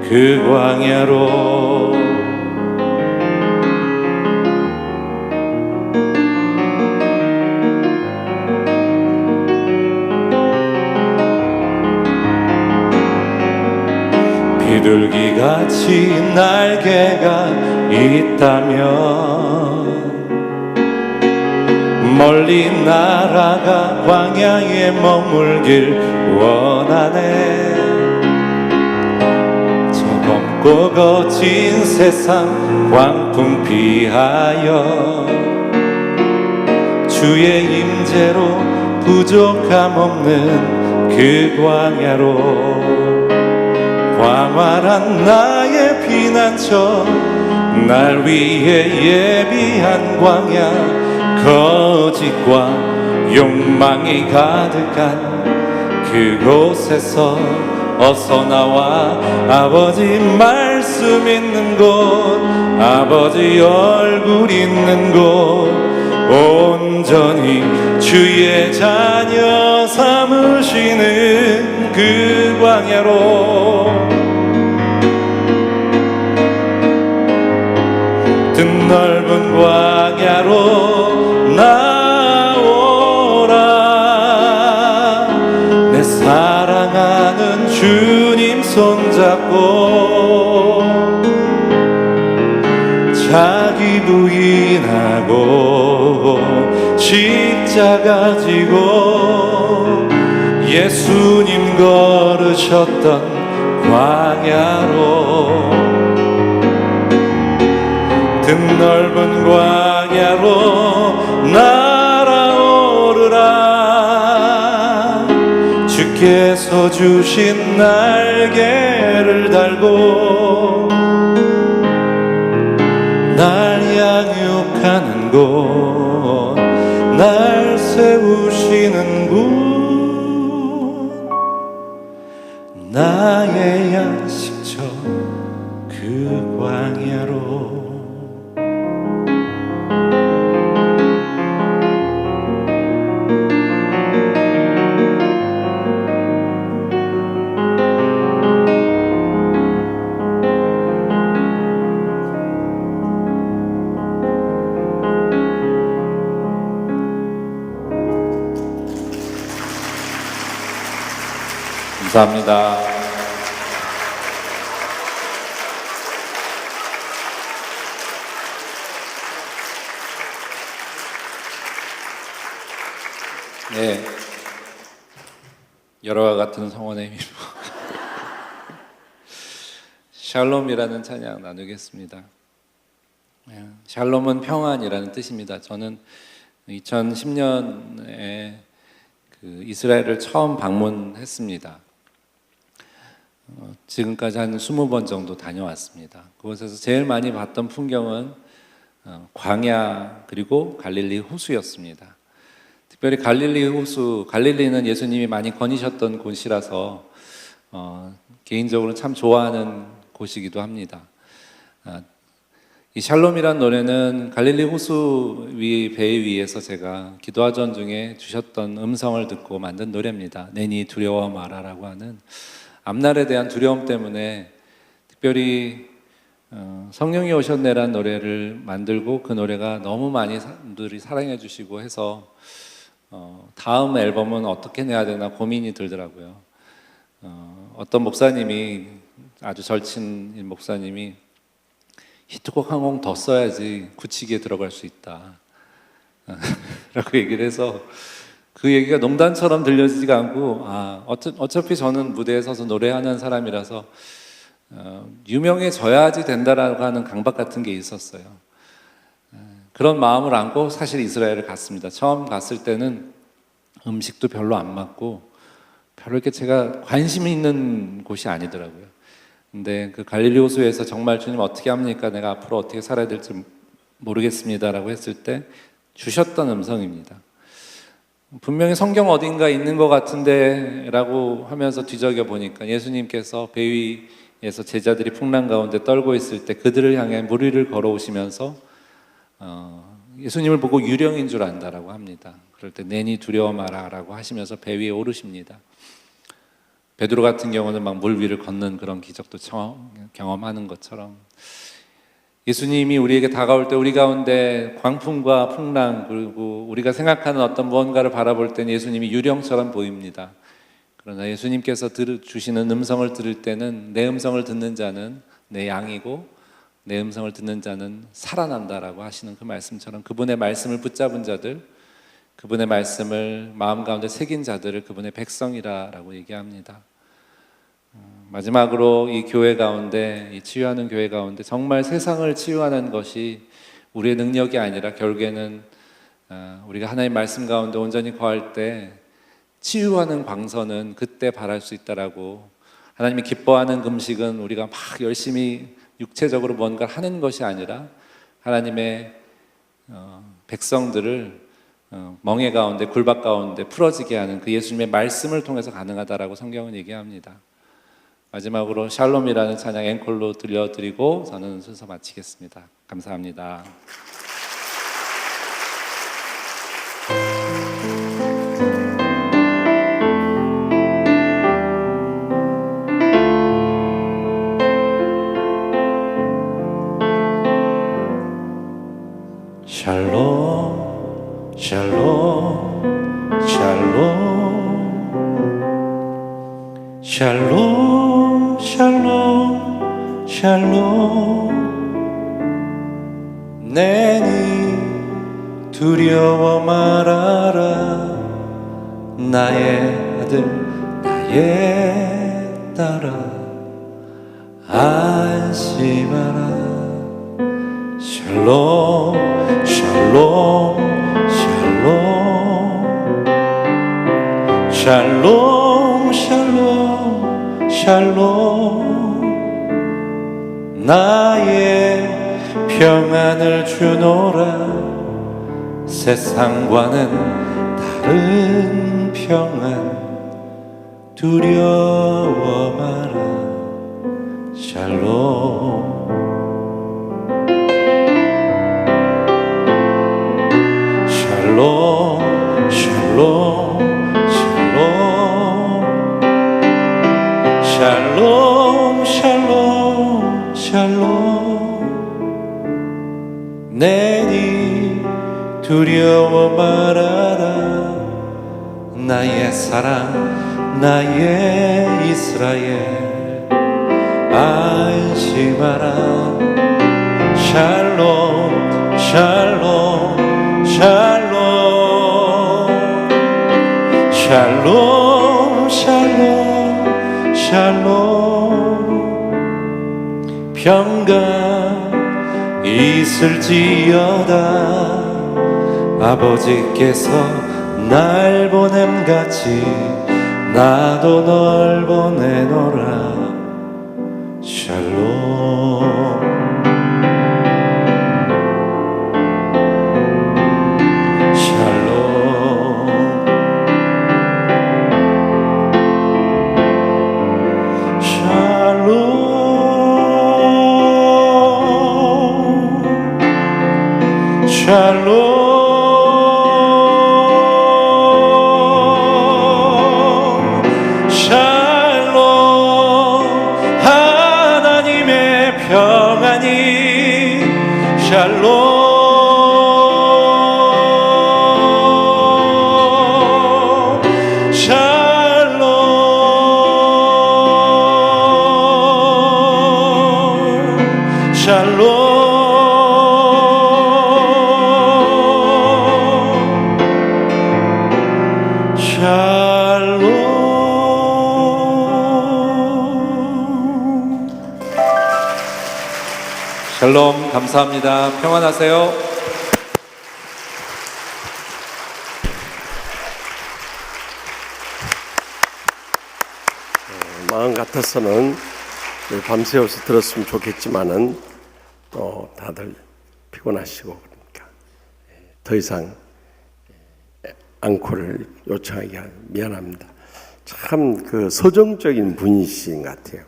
그 광야로 비둘기같이 날개가 있다면 멀리 날아가 광야에 머물길 원하네 저 검고 거친 세상 광풍 피하여 주의 임재로 부족함 없는 그 광야로 광활한 나의 피난처 날 위해 예비한 광야 거짓과 욕망이 가득한 그곳에서 어서 나와 아버지 말씀 있는 곳 아버지 얼굴 있는 곳 온전히 주의 자녀 삼으시는 그 광야로 뜻넓은 광야로 나오라 내 사랑하는 주님 손잡고 자기 부인하고 십자가 지고 예수님 걸으셨던 광야로 드넓은 광야로 날아오르라 주께서 주신 날개를 달고 날 양육하는 곳 날 세우시는 곳 나의 안식처 그 광야로 감사합니다. 네, 여러와 같은 성원의 힘으로 샬롬이라는 찬양 나누겠습니다. 샬롬은 평안이라는 뜻입니다. 저는 2010년에 이스라엘을 처음 방문했습니다. 지금까지 한 20번 정도 다녀왔습니다. 그곳에서 제일 많이 봤던 풍경은 광야 그리고 갈릴리 호수였습니다. 특별히 갈릴리 호수, 갈릴리는 예수님이 많이 거니셨던 곳이라서 개인적으로 참 좋아하는 곳이기도 합니다. 이 샬롬이란 노래는 갈릴리 호수 위 배 위에서 제가 기도하던 중에 주셨던 음성을 듣고 만든 노래입니다. 내니 두려워 마라라고 하는 앞날에 대한 두려움 때문에 특별히 성령이 오셨네라는 노래를 만들고 그 노래가 너무 많이 사람들이 사랑해 주시고 해서 다음 앨범은 어떻게 내야 되나 고민이 들더라고요. 어떤 목사님이, 아주 절친 목사님이 히트곡 한 곡 더 써야지 굳히기에 들어갈 수 있다 라고 얘기를 해서, 그 얘기가 농담처럼 들려지지가 않고, 어차피 저는 무대에 서서 노래하는 사람이라서 유명해져야지 된다라고 하는 강박 같은 게 있었어요. 그런 마음을 안고 사실 이스라엘을 갔습니다. 처음 갔을 때는 음식도 별로 안 맞고 별로 이렇게 제가 관심이 있는 곳이 아니더라고요. 근데 그 갈릴리 호수에서 정말 주님 어떻게 합니까? 내가 앞으로 어떻게 살아야 될지 모르겠습니다라고 했을 때 주셨던 음성입니다. 분명히 성경 어딘가 있는 것 같은데 라고 하면서 뒤적여 보니까 예수님께서 배 위에서 제자들이 풍랑 가운데 떨고 있을 때 그들을 향해 물 위를 걸어오시면서 예수님을 보고 유령인 줄 안다라고 합니다. 그럴 때 내니 두려워 마라 라고 하시면서 배 위에 오르십니다. 베드로 같은 경우는 막 물 위를 걷는 그런 기적도 경험하는 것처럼, 예수님이 우리에게 다가올 때 우리 가운데 광풍과 풍랑, 그리고 우리가 생각하는 어떤 무언가를 바라볼 때는 예수님이 유령처럼 보입니다. 그러나 예수님께서 주시는 음성을 들을 때는 내 음성을 듣는 자는 내 양이고 내 음성을 듣는 자는 살아난다라고 하시는 그 말씀처럼, 그분의 말씀을 붙잡은 자들, 그분의 말씀을 마음 가운데 새긴 자들을 그분의 백성이라고 얘기합니다. 마지막으로 이 교회 가운데, 이 치유하는 교회 가운데 정말 세상을 치유하는 것이 우리의 능력이 아니라 결국에는 우리가 하나님의 말씀 가운데 온전히 거할 때 치유하는 광선은 그때 발할 수 있다라고, 하나님이 기뻐하는 금식은 우리가 막 열심히 육체적으로 뭔가를 하는 것이 아니라 하나님의 백성들을 멍에 가운데, 굴박 가운데 풀어지게 하는 그 예수님의 말씀을 통해서 가능하다라고 성경은 얘기합니다. 마지막으로 샬롬이라는 찬양 앵콜로 들려드리고 저는 순서 마치겠습니다. 감사합니다. 샬롬 샬롬 샬롬 샬롬 샬롬 샬롬 내니 두려워 말아라 나의 아들 나의 딸아 안심하라 샬롬 샬롬 샬롬 샬롬 샬롬 나의 평안을 주노라 세상과는 다른 평안 두려워 마라 샬롬 샬롬 샬롬 샬롬 샬롬 샬롬 내니 두려워 말아라 나의 사랑 나의 이스라엘 안심하라 샬롬 샬롬 샬롬 샬롬 샬롬 샬롬 평강 있을지어다 아버지께서 날 보냄같이 나도 널 보내노라 샬롬 샬롬 하나님의 평안이 샬롬, 감사합니다. 평안하세요. 마음 같아서는 밤새워서 들었으면 좋겠지만은 또 다들 피곤하시고 그러니까 더 이상 앙코를 요청하기 미안합니다. 참 그 서정적인 분이신 것 같아요.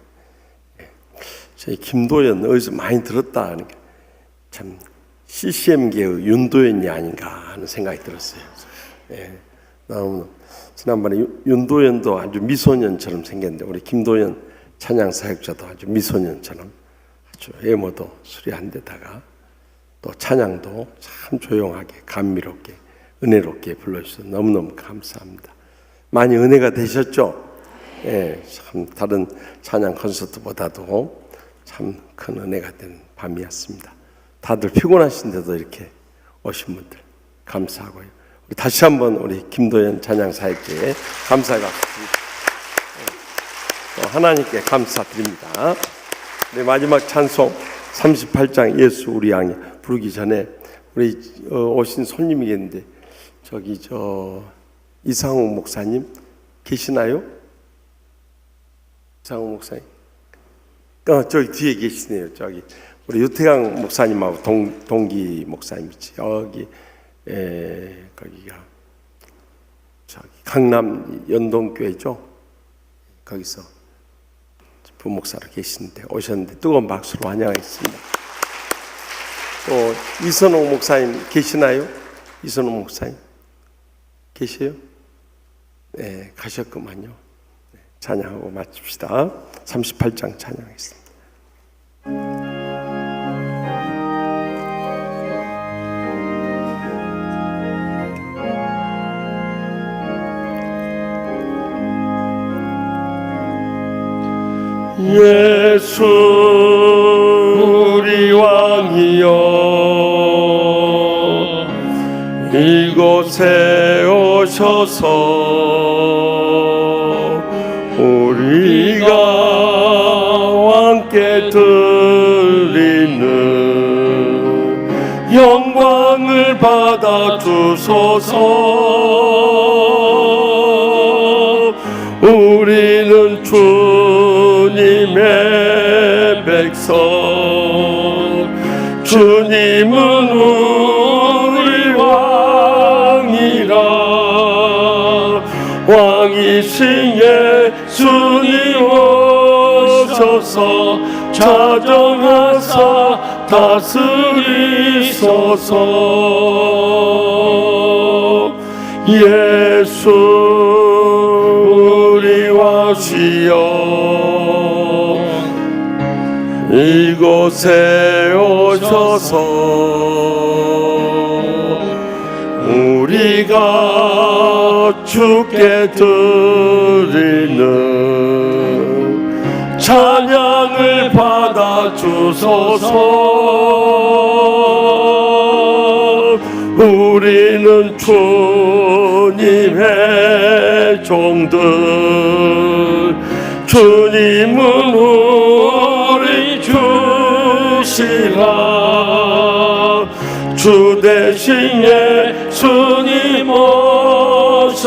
저희 김도연 어디서 많이 들었다 하니까 참 CCM계의 윤도연이 아닌가 하는 생각이 들었어요. 너무 지난번에 윤도연도 아주 미소년처럼 생겼는데 우리 김도연 찬양 사역자도 아주 미소년처럼 아주 외모도 수려한 데다가 또 찬양도 참 조용하게 감미롭게 은혜롭게 불러주셔서 너무너무 감사합니다. 많이 은혜가 되셨죠? 참 다른 찬양 콘서트보다도 참 큰 은혜가 된 밤이었습니다. 다들 피곤하신데도 이렇게 오신 분들 감사하고요. 우리 다시 한번 우리 김도연 찬양 사역자에 감사가 하나님께 감사드립니다. 네, 마지막 찬송 38장 예수 우리 양이 부르기 전에 우리 오신 손님이 계는데 저기 이상욱 목사님 계시나요? 이상욱 목사님 저기 뒤에 계시네요. 저기 우리 유태강 목사님하고 동기 목사님이지. 여기 거기가 저기 강남 연동교회죠. 거기서 부목사로 계시는데 오셨는데 뜨거운 박수로 환영하겠습니다. 또 이선옥 목사님 계시나요? 이선옥 목사님 계세요? 네, 가셨구만요. 네, 찬양하고 마칩시다. 38장 찬양하겠습니다. 예수 우리 왕이여 이곳에 오셔서 우리가 왕께 드리는 영광을 받아 주소서. 우리는 주님의 백성, 주님은 우리 왕이라. 왕이신 예수님 오셔서 자정하사 다스리소서. 예수 우리 왕이여 이곳에 오셔서 우리가 주께 드리는 찬양을 받아 주소서. 우리는 주님의 종들, 주님은 우리 주시라. 주 대신 예수님 오셔서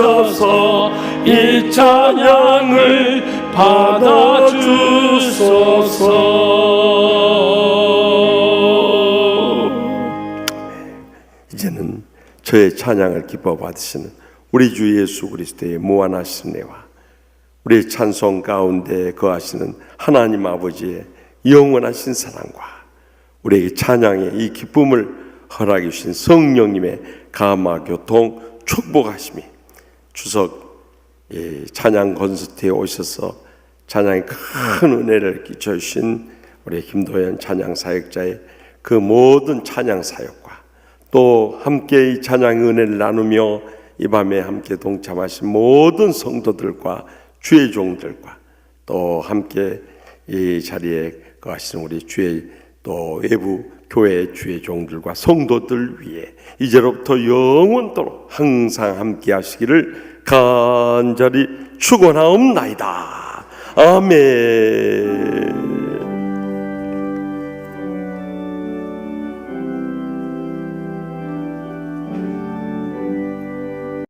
이 찬양을 받아 주소서. 이제는 저의 찬양을 기뻐 받으시는 우리 주 예수 그리스도의 무한하신 은혜와 우리의 찬송 가운데 거하시는 하나님 아버지의 영원하신 사랑과 우리에게 찬양의 이 기쁨을 허락해 주신 성령님의 감화 교통 축복하심이 추석 찬양 콘서트에 오셔서 찬양의 큰 은혜를 끼쳐주신 우리 김도연 찬양 사역자의 그 모든 찬양 사역과 또 함께 이 찬양 은혜를 나누며 이 밤에 함께 동참하신 모든 성도들과 주의 종들과 또 함께 이 자리에 거하시는 우리 주의 또 외부 교회 주의 종들과 성도들 위해 이제로부터 영원토록 항상 함께 하시기를 간절히 축원하옵나이다. 아멘.